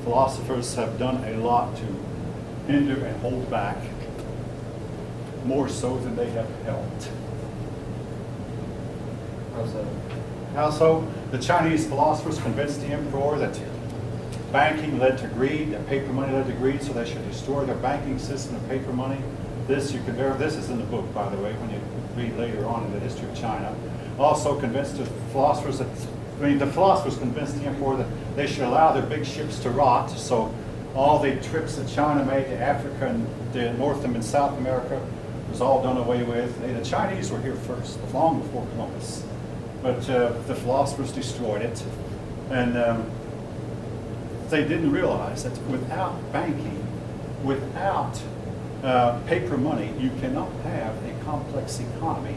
philosophers have done a lot to hinder and hold back, more so than they have helped. How so? How so? The Chinese philosophers convinced the emperor that banking led to greed, that paper money led to greed, so they should destroy their banking system of paper money. This you can verify. This is in the book, by the way, when you read later on in the history of China. Also convinced the philosophers that, the philosophers convinced the emperor that they should allow their big ships to rot, so all the trips that China made to Africa and to North and South America was all done away with. The Chinese were here first, long before Columbus. But the philosophers destroyed it. And they didn't realize that without banking, without paper money, you cannot have a complex economy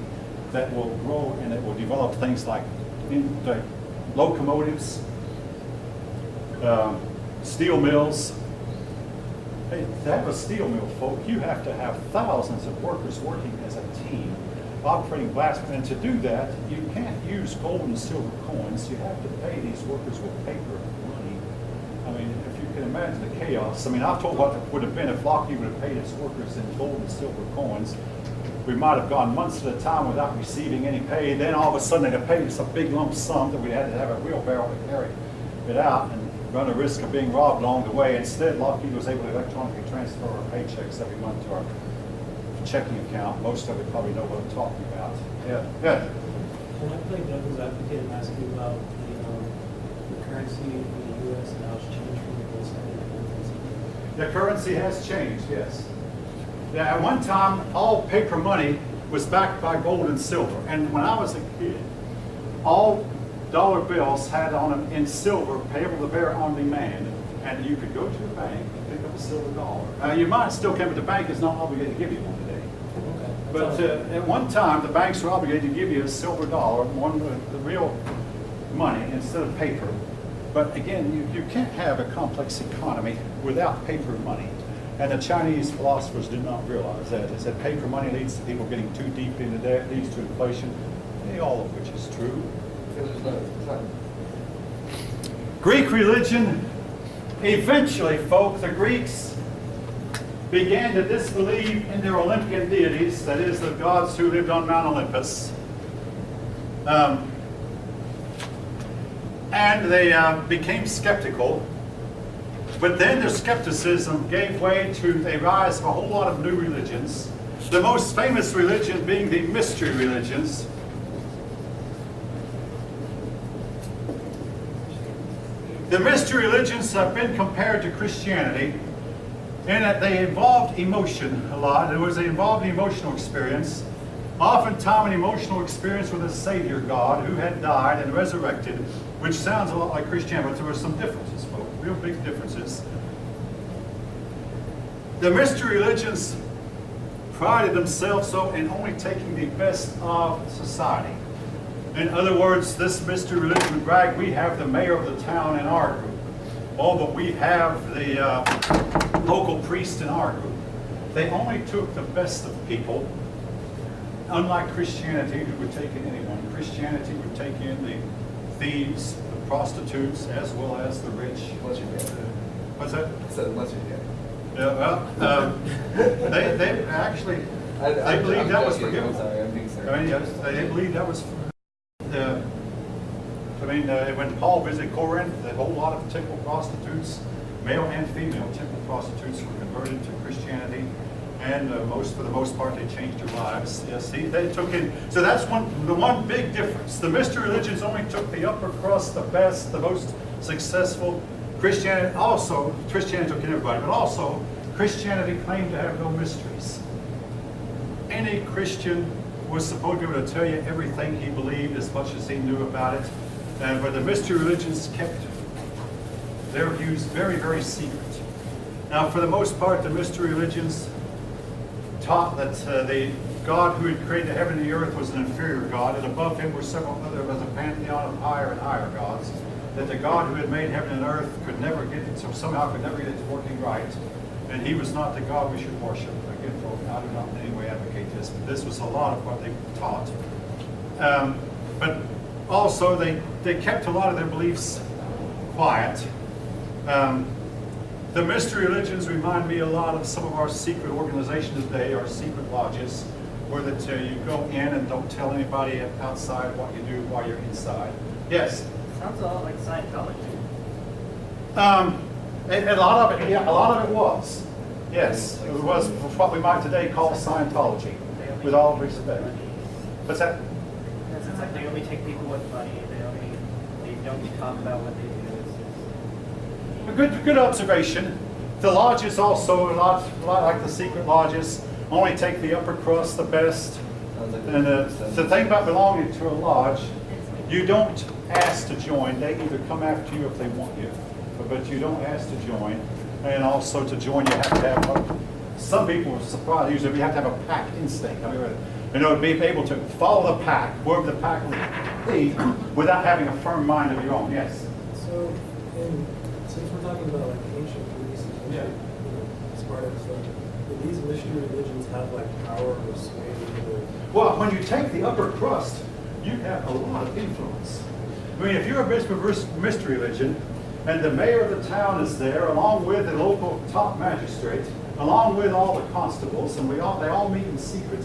that will grow and it will develop things like the locomotives, steel mills. Hey, to have a steel mill, folk, you have to have thousands of workers working as a team, operating blast. And to do that, you can't use gold and silver coins. You have to pay these workers with paper money. I mean, if you can imagine the chaos. I mean, I've told what it would have been if Lockheed would have paid its workers in gold and silver coins. We might have gone months at a time without receiving any pay. Then all of a sudden they'd have paid us a big lump sum that we had to have a wheelbarrow to carry it out and run a risk of being robbed along the way. Instead, Lockheed was able to electronically transfer our paychecks every month to our checking account. Most of it probably know what I'm talking about. Yeah. Yeah. Can I play devil's advocate and ask you about the currency in the U.S. and how it's changed from the gold standard countries? The currency has changed, yes. Yeah, at one time, all paper money was backed by gold and silver. And when I was a kid, all dollar bills had on them in silver, payable to bear on demand. And you could go to the bank and pick up a silver dollar. You might still come, but the bank is not obligated to give you one today. Okay. But at one time, the banks were obligated to give you a silver dollar, the real money instead of paper. But again, you can't have a complex economy without paper money. And the Chinese philosophers did not realize that. They said paper money leads to people getting too deep into debt, leads to inflation, all of which is true. Greek religion, eventually, folk, the Greeks began to disbelieve in their Olympian deities, that is, the gods who lived on Mount Olympus. And they became skeptical. But then their skepticism gave way to the rise of a whole lot of new religions. The most famous religion being the mystery religions. The mystery religions have been compared to Christianity in that they involved emotion a lot. They involved the emotional experience. Oftentimes an emotional experience with a Savior God who had died and resurrected, which sounds a lot like Christianity, but there were some differences, folks, real big differences. The mystery religions prided themselves, though, in only taking the best of society. In other words, this mystery religion would brag, we have the mayor of the town in our group. Oh, but we have the local priest in our group. They only took the best of people. Unlike Christianity, who would take in anyone, Christianity would take in the thieves, the prostitutes, as well as the rich. Unless you're gay. What's that? I said unless you're gay. Yeah, well, they actually, they believed that was I'm forgivable. sorry, I'm being serious. I mean, yes, they believed that was. When Paul visited Corinth, a whole lot of temple prostitutes, male and female temple prostitutes, were converted to Christianity, and for the most part, they changed their lives. Yes, they took in. So that's the one big difference. The mystery religions only took the upper crust, the best, the most successful. Christianity took in everybody, but also Christianity claimed to have no mysteries. Any Christian was supposed to be able to tell you everything he believed as much as he knew about it. But the mystery religions kept their views very, very secret. Now, for the most part, the mystery religions taught that the God who had created heaven and the earth was an inferior God, and above him were several other, was a pantheon of higher and higher gods. That the God who had made heaven and earth could never get it, so somehow could never get it working right. And he was not the God we should worship. Again, folks, I do not in any way advocate this, but this was a lot of what they taught. But also, they kept a lot of their beliefs quiet. The mystery religions remind me a lot of some of our secret organizations today, our secret lodges, where that you go in and don't tell anybody outside what you do while you're inside. Yes? Sounds a lot like Scientology. A lot of it, yeah, a lot of it was. Yes, it was what we might today call Scientology, with all respect. What's that? It's like they only take people with money. They don't talk about what they do. A good observation. The lodges also, a lot like the secret lodges, only take the upper crust, the best. And the thing about belonging to a lodge, you don't ask to join. They either come after you if they want you, but you don't ask to join. And also to join, you have to have some people were surprised. Usually we have to have a pack instinct. I mean, be able to follow the pack, wherever the pack will lead, without having a firm mind of your own. Yes. So, since we're talking about like ancient Greece and Yeah. ancient, Sparta and stuff, do these mystery religions have like power or sway over? Well, when you take the upper crust, you have a lot of influence. I mean, if you're a mystery religion, and the mayor of the town is there, along with the local top magistrate, along with all the constables, and they all meet in secret,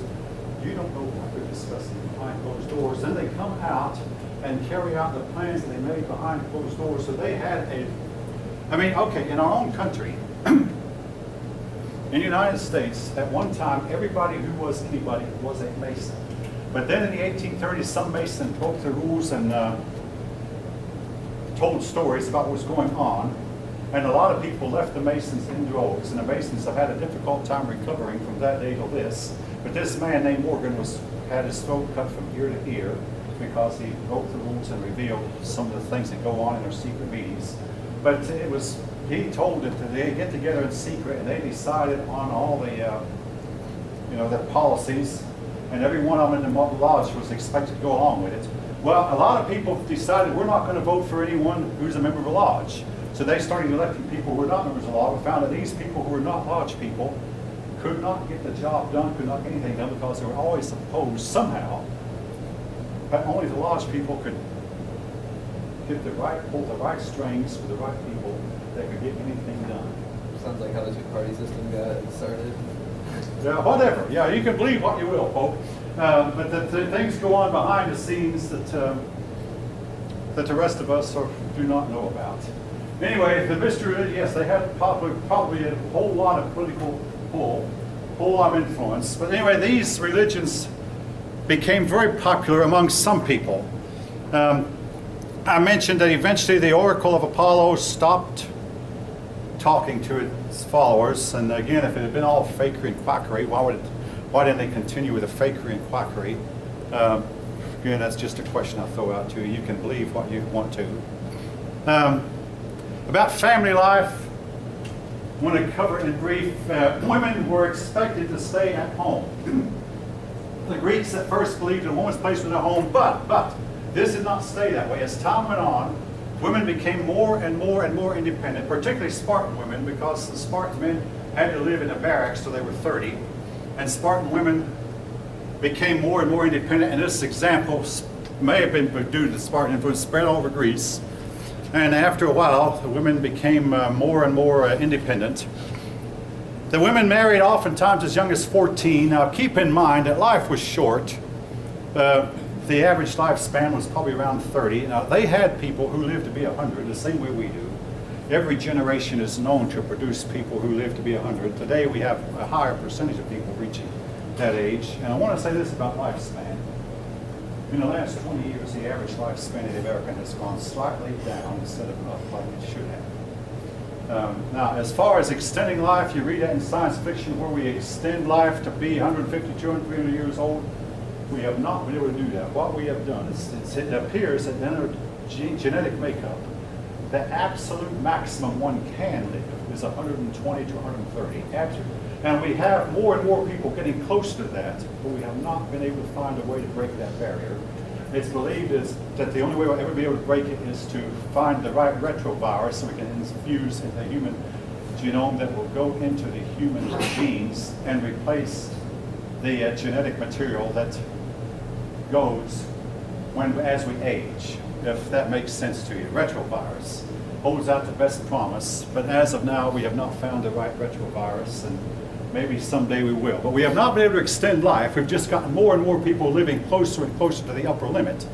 you don't know what they're discussing behind closed doors. Then they come out and carry out the plans that they made behind closed doors. So they had in our own country, in the United States, at one time, everybody who was anybody was a Mason. But then in the 1830s, some Mason broke the rules and told stories about what was going on. And a lot of people left the Masons in droves, and the Masons have had a difficult time recovering from that day to this. But this man named Morgan had his throat cut from ear to ear because he broke the rules and revealed some of the things that go on in their secret meetings. But he told that they get together in secret and they decided on all the, their policies, and every one of them in the lodge was expected to go along with it. Well, a lot of people decided we're not going to vote for anyone who's a member of a lodge. So they started electing people who were not members of the lodge, and found that these people who were not lodge people could not get the job done, could not get anything done, because they were always opposed somehow. But only the lodge people could pull the right strings with the right people that could get anything done. Sounds like how the two-party system got started. Yeah, whatever. Yeah, you can believe what you will, Pope. But the things go on behind the scenes that the rest of us do not know about. Anyway, the mystery, yes, they had probably a whole lot of political pull, a whole lot of influence. But anyway, these religions became very popular among some people. I mentioned that eventually the Oracle of Apollo stopped talking to its followers. And again, if it had been all fakery and quackery, why didn't they continue with the fakery and quackery? Again, that's just a question I'll throw out to you. You can believe what you want to. About family life, I want to cover in brief. Women were expected to stay at home. The Greeks at first believed a woman's place was at home, but this did not stay that way. As time went on, women became more and more and more independent, particularly Spartan women, because the Spartan men had to live in a barracks till they were 30, and Spartan women became more and more independent, and this example may have been due to the Spartan influence spread over Greece. And after a while, the women became more and more independent. The women married oftentimes as young as 14. Now keep in mind that life was short. The average lifespan was probably around 30. Now they had people who lived to be 100, the same way we do. Every generation is known to produce people who live to be 100. Today we have a higher percentage of people reaching that age. And I want to say this about lifespan. In the last 20 years, the average lifespan of the American has gone slightly down instead of up like it should have. Now, as far as extending life, you read that in science fiction where we extend life to be 150, 200, 300 years old. We have not been able to do that. What we have done is it appears that in our genetic makeup, the absolute maximum one can live is 120 to 130. And we have more and more people getting close to that, but we have not been able to find a way to break that barrier. It's believed that the only way we'll ever be able to break it is to find the right retrovirus so we can infuse in the human genome that will go into the human genes and replace the genetic material that goes as we age, if that makes sense to you. Retrovirus holds out the best promise, but as of now, we have not found the right retrovirus, and maybe someday we will. But we have not been able to extend life. We've just gotten more and more people living closer and closer to the upper limit.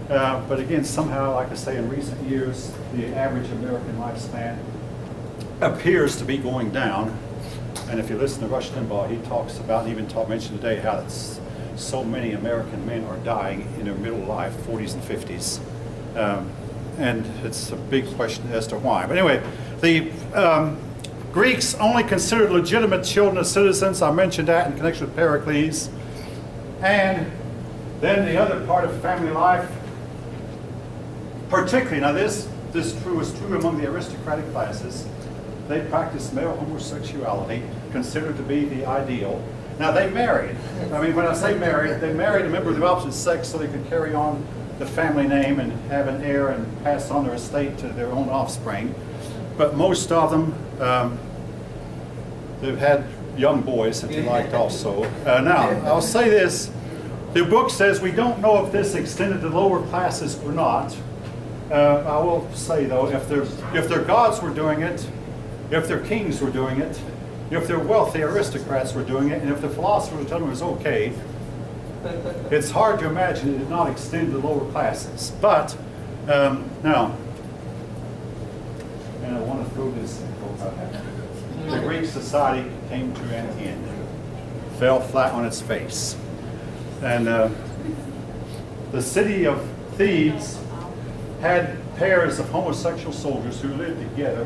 But again, somehow, like I say, in recent years, the average American lifespan appears to be going down. And if you listen to Rush Limbaugh, he talks about, and even mentioned today, how it's so many American men are dying in their middle life, 40s and 50s. And it's a big question as to why. But anyway, the Greeks only considered legitimate children as citizens. I mentioned that in connection with Pericles. And then the other part of family life, particularly, now this was true among the aristocratic classes. they practiced male homosexuality, considered to be the ideal. Now, they married. I mean, when I say married, they married a member of the opposite sex so they could carry on the family name and have an heir and pass on their estate to their own offspring. But most of them, they've had young boys that they liked also. Now, I'll say this. The book says we don't know if this extended to lower classes or not. I will say, though, if their gods were doing it, if their kings were doing it, if their wealthy aristocrats were doing it, and if the philosophers were telling them it was okay, it's hard to imagine it did not extend to the lower classes. But, now, and I want to throw this in. The Greek society came to an end, fell flat on its face. And the city of Thebes had pairs of homosexual soldiers who lived together,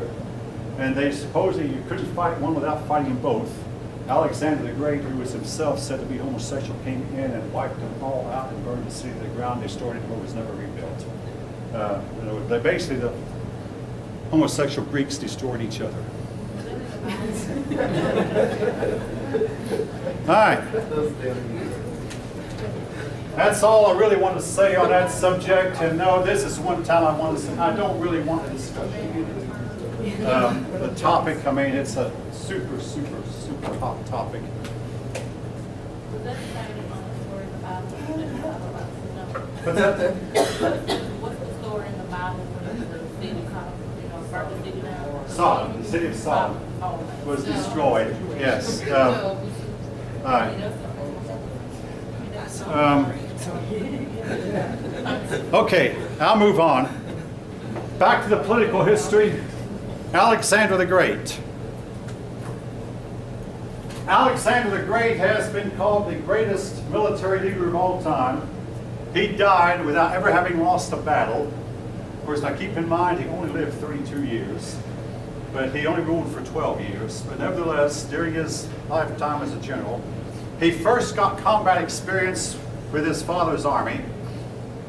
and they supposedly you couldn't fight one without fighting them both. Alexander the Great, who was himself said to be homosexual, came in and wiped them all out and burned the city to the ground, destroyed it, but was never rebuilt. They basically, the homosexual Greeks destroyed each other. All right. That's all I really want to say on that subject. And no, this is one time I want to say, I don't really want to discuss the topic. I mean, it's a super, super, super hot topic. Was that story in the Bible? But that, What's the story in the Bible when the city burnt the city down? Sodom, the city of Sodom was destroyed. Yes. All right. Okay, I'll move on. Back to the political history. Alexander the Great. Alexander the Great has been called the greatest military leader of all time. He died without ever having lost a battle. Of course, now keep in mind, he only lived 32 years, but he only ruled for 12 years. But nevertheless, during his lifetime as a general, he first got combat experience with his father's army,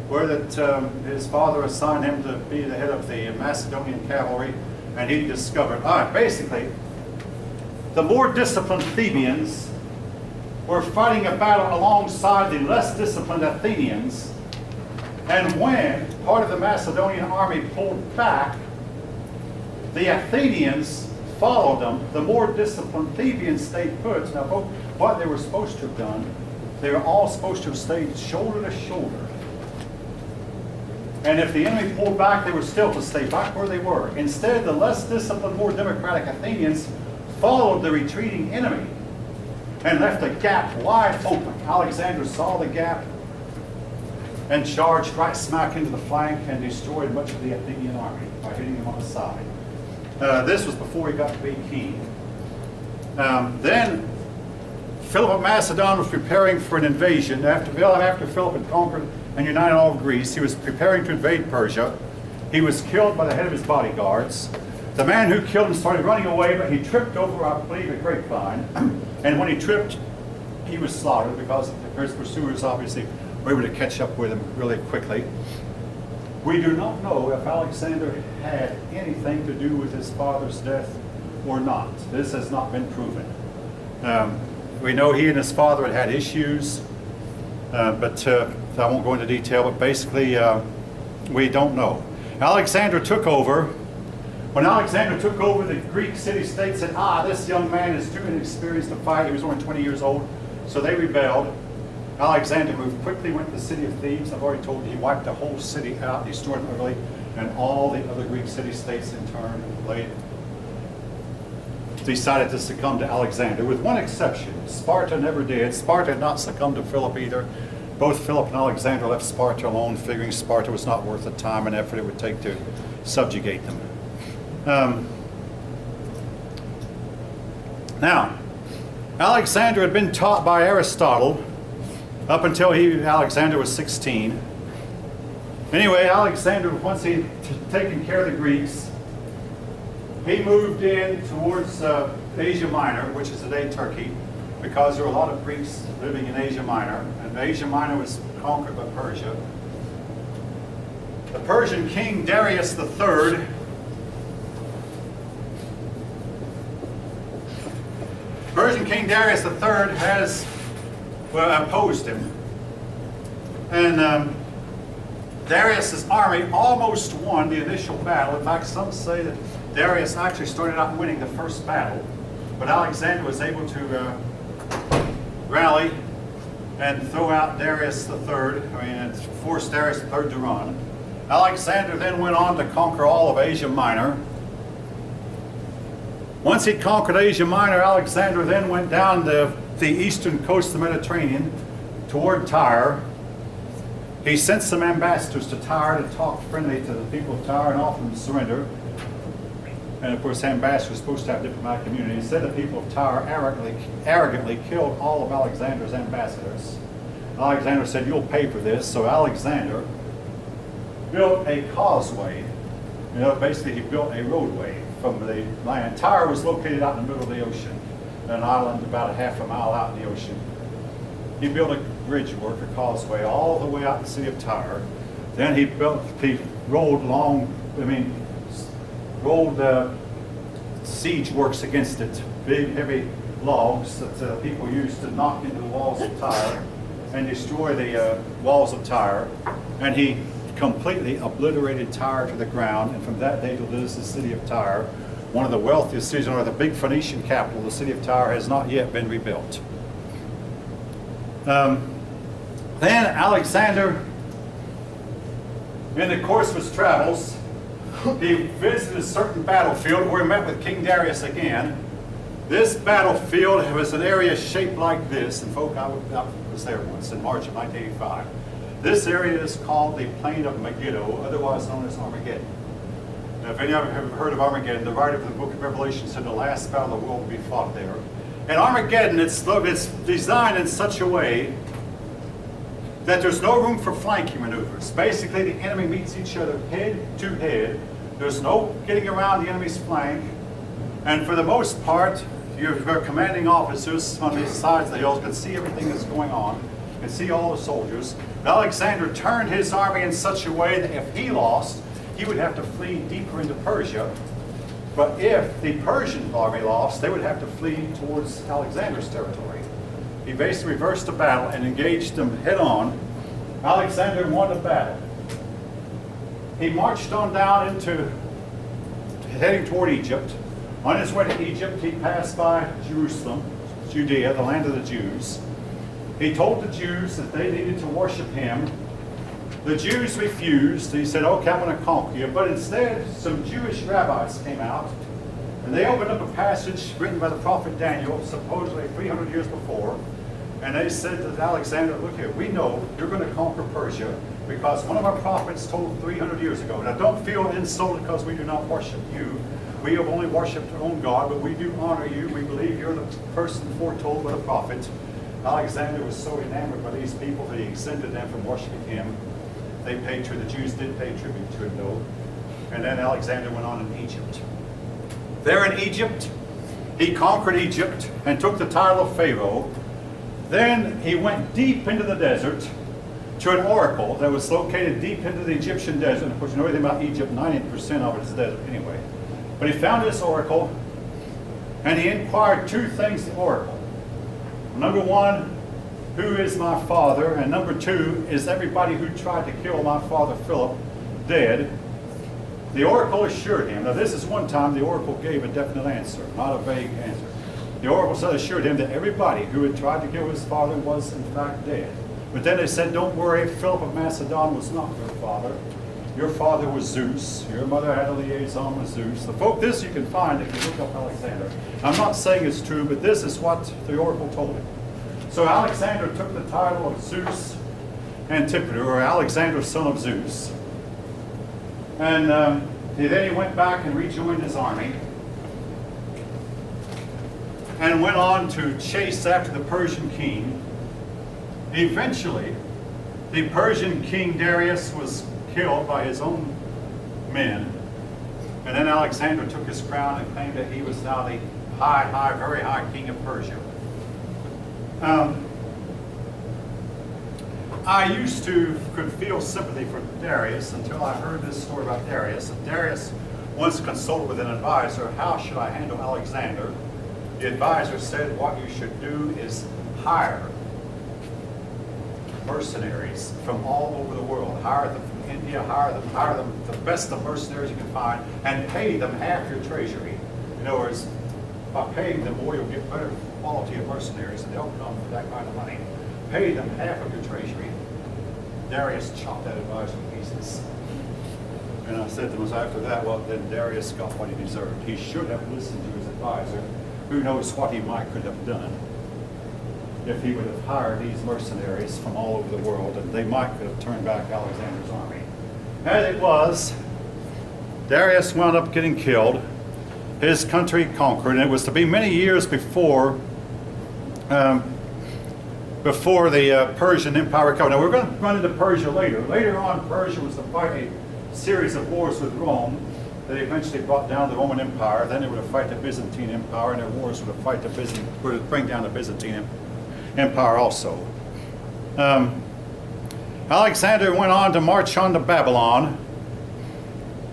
where his father assigned him to be the head of the Macedonian cavalry, and he discovered, basically, the more disciplined Thebans were fighting a battle alongside the less disciplined Athenians, and when part of the Macedonian army pulled back, the Athenians followed them. The more disciplined Thebans stayed put. Now, what they were supposed to have done, they were all supposed to have stayed shoulder to shoulder. And if the enemy pulled back, they were still to stay back where they were. Instead, the less disciplined, more democratic Athenians followed the retreating enemy and left a gap wide open. Alexander saw the gap and charged right smack into the flank and destroyed much of the Athenian army by hitting them on the side. This was before he got to be king. Then Philip of Macedon was preparing for an invasion. After Philip had conquered and united all of Greece, he was preparing to invade Persia. He was killed by the head of his bodyguards. The man who killed him started running away, but he tripped over, I believe, a grapevine. And when he tripped, he was slaughtered because his pursuers obviously were able to catch up with him really quickly. We do not know if Alexander had anything to do with his father's death or not. This has not been proven. We know he and his father had had issues, but I won't go into detail, but basically we don't know. Alexander took over. When Alexander took over, the Greek city-state said, this young man is too inexperienced to fight. He was only 20 years old, so they rebelled. Alexander moved quickly, went to the city of Thebes. I've already told you, he wiped the whole city out, destroyed it utterly, and all the other Greek city-states in turn decided to succumb to Alexander, with one exception. Sparta never did. Sparta had not succumbed to Philip either. Both Philip and Alexander left Sparta alone, figuring Sparta was not worth the time and effort it would take to subjugate them. Now, Alexander had been taught by Aristotle up until Alexander was 16. Anyway, Alexander, once he'd taken care of the Greeks, he moved in towards Asia Minor, which is today Turkey, because there were a lot of Greeks living in Asia Minor, and Asia Minor was conquered by Persia. The Persian king Darius III Persian King Darius III has opposed him. And Darius's army almost won the initial battle. In fact, some say that Darius actually started out winning the first battle, but Alexander was able to rally and throw out Darius III, and force Darius III to run. Alexander then went on to conquer all of Asia Minor. Once he conquered Asia Minor, Alexander then went down the eastern coast of the Mediterranean toward Tyre. He sent some ambassadors to Tyre to talk friendly to the people of Tyre and offer them to surrender. And of course, ambassadors were supposed to have diplomatic immunity. Instead, the people of Tyre arrogantly killed all of Alexander's ambassadors. Alexander said, "You'll pay for this." So Alexander built a causeway. You know, basically he built a roadway from the land. Tyre was located out in the middle of the ocean, an island about a half a mile out in the ocean. He built a bridge work, a causeway, all the way out to the city of Tyre. Then he rolled siege works against it, big heavy logs that people used to knock into the walls of Tyre and destroy the walls of Tyre. And he completely obliterated Tyre to the ground, and from that day till this, the city of Tyre, one of the wealthiest cities, or the big Phoenician capital, the city of Tyre has not yet been rebuilt. Then Alexander, in the course of his travels, he visited a certain battlefield where he met with King Darius again. This battlefield was an area shaped like this, and folk, I was there once in March of 1985. This area is called the Plain of Megiddo, otherwise known as Armageddon. Now, if any of you have heard of Armageddon, the writer of the book of Revelation said the last battle of the world will be fought there. And Armageddon, it's designed in such a way that there's no room for flanking maneuvers. Basically, the enemy meets each other head to head. There's no getting around the enemy's flank. And for the most part, your commanding officers on these sides of the hills can see everything that's going on, can see all the soldiers. Alexander turned his army in such a way that if he lost, he would have to flee deeper into Persia. But if the Persian army lost, they would have to flee towards Alexander's territory. He basically reversed the battle and engaged them head on. Alexander won the battle. He marched on down heading toward Egypt. On his way to Egypt, he passed by Jerusalem, Judea, the land of the Jews. He told the Jews that they needed to worship him. The Jews refused. He said, "Okay, I'm going to conquer you." But instead, some Jewish rabbis came out, and they opened up a passage written by the prophet Daniel, supposedly 300 years before, and they said to Alexander, "Look here, we know you're going to conquer Persia because one of our prophets told 300 years ago. Now, don't feel insulted because we do not worship you. We have only worshipped our own God, but we do honor you. We believe you're the person foretold by the prophet." Alexander was so enamored by these people that he exempted them from worshiping him. The Jews did pay tribute to him, though. And then Alexander went on in Egypt. There in Egypt, he conquered Egypt and took the title of Pharaoh. Then he went deep into the desert to an oracle that was located deep into the Egyptian desert. Of course, you know everything about Egypt, 90% of it is desert anyway. But he found this oracle, and he inquired two things of the oracle. Number one, who is my father? And number two, is everybody who tried to kill my father Philip dead? The oracle assured him. Now this is one time the oracle gave a definite answer, not a vague answer. The oracle assured him that everybody who had tried to kill his father was in fact dead. But then they said, "Don't worry, Philip of Macedon was not your father. Your father was Zeus. Your mother had a liaison with Zeus." The folk, this you can find if you look up Alexander. I'm not saying it's true, but this is what the oracle told him. So Alexander took the title of Zeus Antipater, or Alexander, son of Zeus. And then he went back and rejoined his army and went on to chase after the Persian king. Eventually, the Persian king Darius was killed by his own men. And then Alexander took his crown and claimed that he was now the very high king of Persia. I used to could feel sympathy for Darius until I heard this story about Darius. And Darius once consulted with an advisor, how should I handle Alexander? The advisor said what you should do is hire mercenaries from all over the world. Hire them from India, hire them the best of mercenaries you can find, and pay them half your treasury. In other words, by paying them more, you'll get better quality of mercenaries, and they'll come for that kind of money. Pay them half of your treasury. Darius chopped that advisor to pieces. And I said to him after that, well, then Darius got what he deserved. He should have listened to his advisor. Who knows what he could have done if he would have hired these mercenaries from all over the world, and they might could have turned back Alexander's army. As it was, Darius wound up getting killed. His country conquered, and it was to be many years before the Persian Empire recovered. Now we're going to run into Persia later. Later on, Persia was to fight a series of wars with Rome that eventually brought down the Roman Empire. Then they would have fight the Byzantine Empire, and their wars would have bring down the Byzantine Empire also. Alexander went on to march on to Babylon.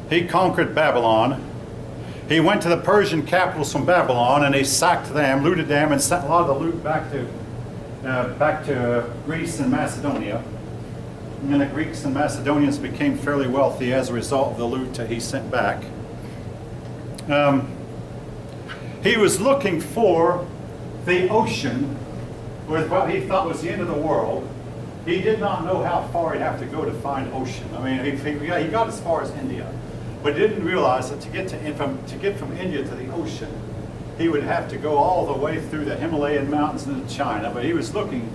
He conquered Babylon. He went to the Persian capitals from Babylon, and he sacked them, looted them, and sent a lot of the loot back to Greece and Macedonia. And the Greeks and Macedonians became fairly wealthy as a result of the loot that he sent back. He was looking for the ocean with what he thought was the end of the world. He did not know how far he'd have to go to find ocean. I mean, he got as far as India, but didn't realize that to get from India to the ocean, he would have to go all the way through the Himalayan mountains into China. But he was looking,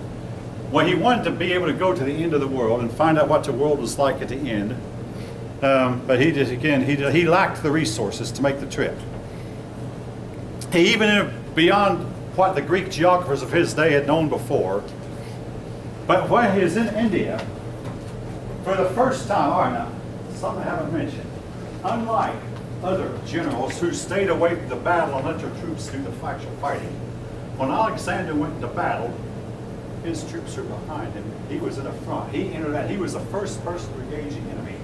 well, he wanted to be able to go to the end of the world and find out what the world was like at the end. But he lacked the resources to make the trip. He even beyond what the Greek geographers of his day had known before. But when he was in India, for the first time, all right, now, something I haven't mentioned. Unlike other generals who stayed away from the battle and let their troops do the actual fighting, when Alexander went into battle, his troops were behind him. He was in the front. He entered that. He was the first person to engage the enemy.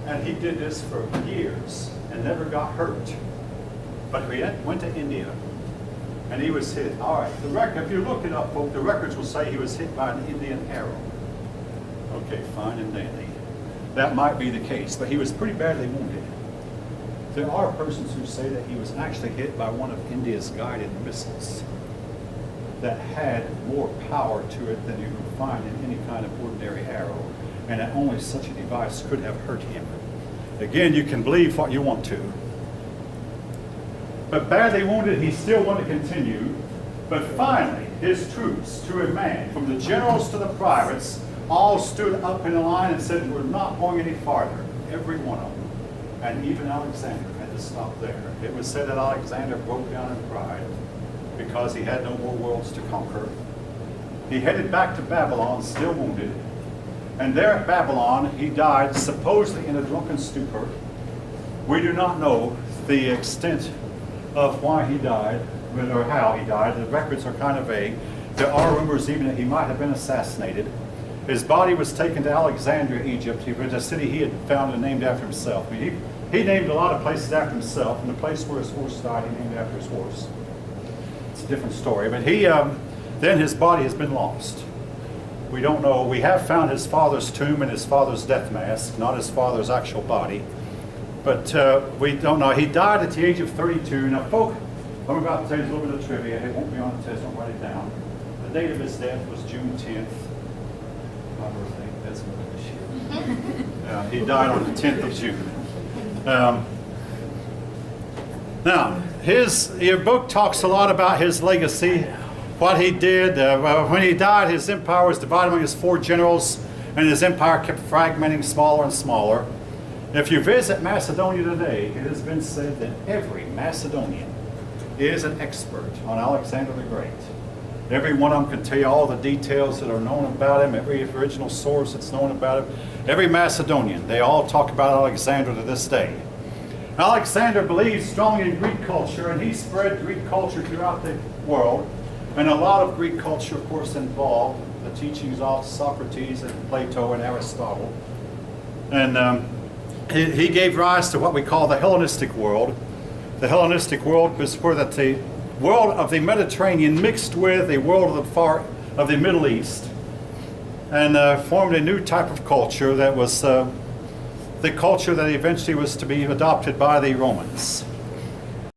And he did this for years and never got hurt. But he went to India, and he was hit. All right, the record, if you look it up, folks, the records will say he was hit by an Indian arrow. Okay, fine and dandy. That might be the case, but he was pretty badly wounded. There are persons who say that he was actually hit by one of India's guided missiles that had more power to it than you could find in any kind of ordinary arrow, and that only such a device could have hurt him. Again, you can believe what you want to. But badly wounded, he still wanted to continue. But finally, his troops, to a man, from the generals to the privates, all stood up in a line and said, we're not going any farther. Every one of them. And even Alexander had to stop there. It was said that Alexander broke down and cried because he had no more worlds to conquer. He headed back to Babylon, still wounded. And there at Babylon, he died supposedly in a drunken stupor. We do not know the extent of why he died, or how he died. The records are kind of vague. There are rumors even that he might have been assassinated. His body was taken to Alexandria, Egypt. It was a city he had found and named after himself. I mean, he named a lot of places after himself, and the place where his horse died, he named after his horse. It's a different story. But then his body has been lost. We don't know. We have found his father's tomb and his father's death mask, not his father's actual body. But we don't know. He died at the age of 32. Now, folk, I'm about to tell you a little bit of trivia. It won't be on the test. Don't write it down. The date of his death was June 10th. My birthday. That's this year. He died on the 10th of June. Now, your book talks a lot about his legacy, what he did. When he died, his empire was divided among his 4 generals, and his empire kept fragmenting smaller and smaller. If you visit Macedonia today, it has been said that every Macedonian is an expert on Alexander the Great. Every one of them can tell you all the details that are known about him, every original source that's known about him. Every Macedonian, they all talk about Alexander to this day. Alexander believed strongly in Greek culture, and he spread Greek culture throughout the world. And a lot of Greek culture, of course, involved the teachings of Socrates and Plato and Aristotle. And he gave rise to what we call the Hellenistic world. the Hellenistic world was where that the world of the Mediterranean mixed with the world of the Middle East, and formed a new type of culture that was the culture that eventually was to be adopted by the Romans.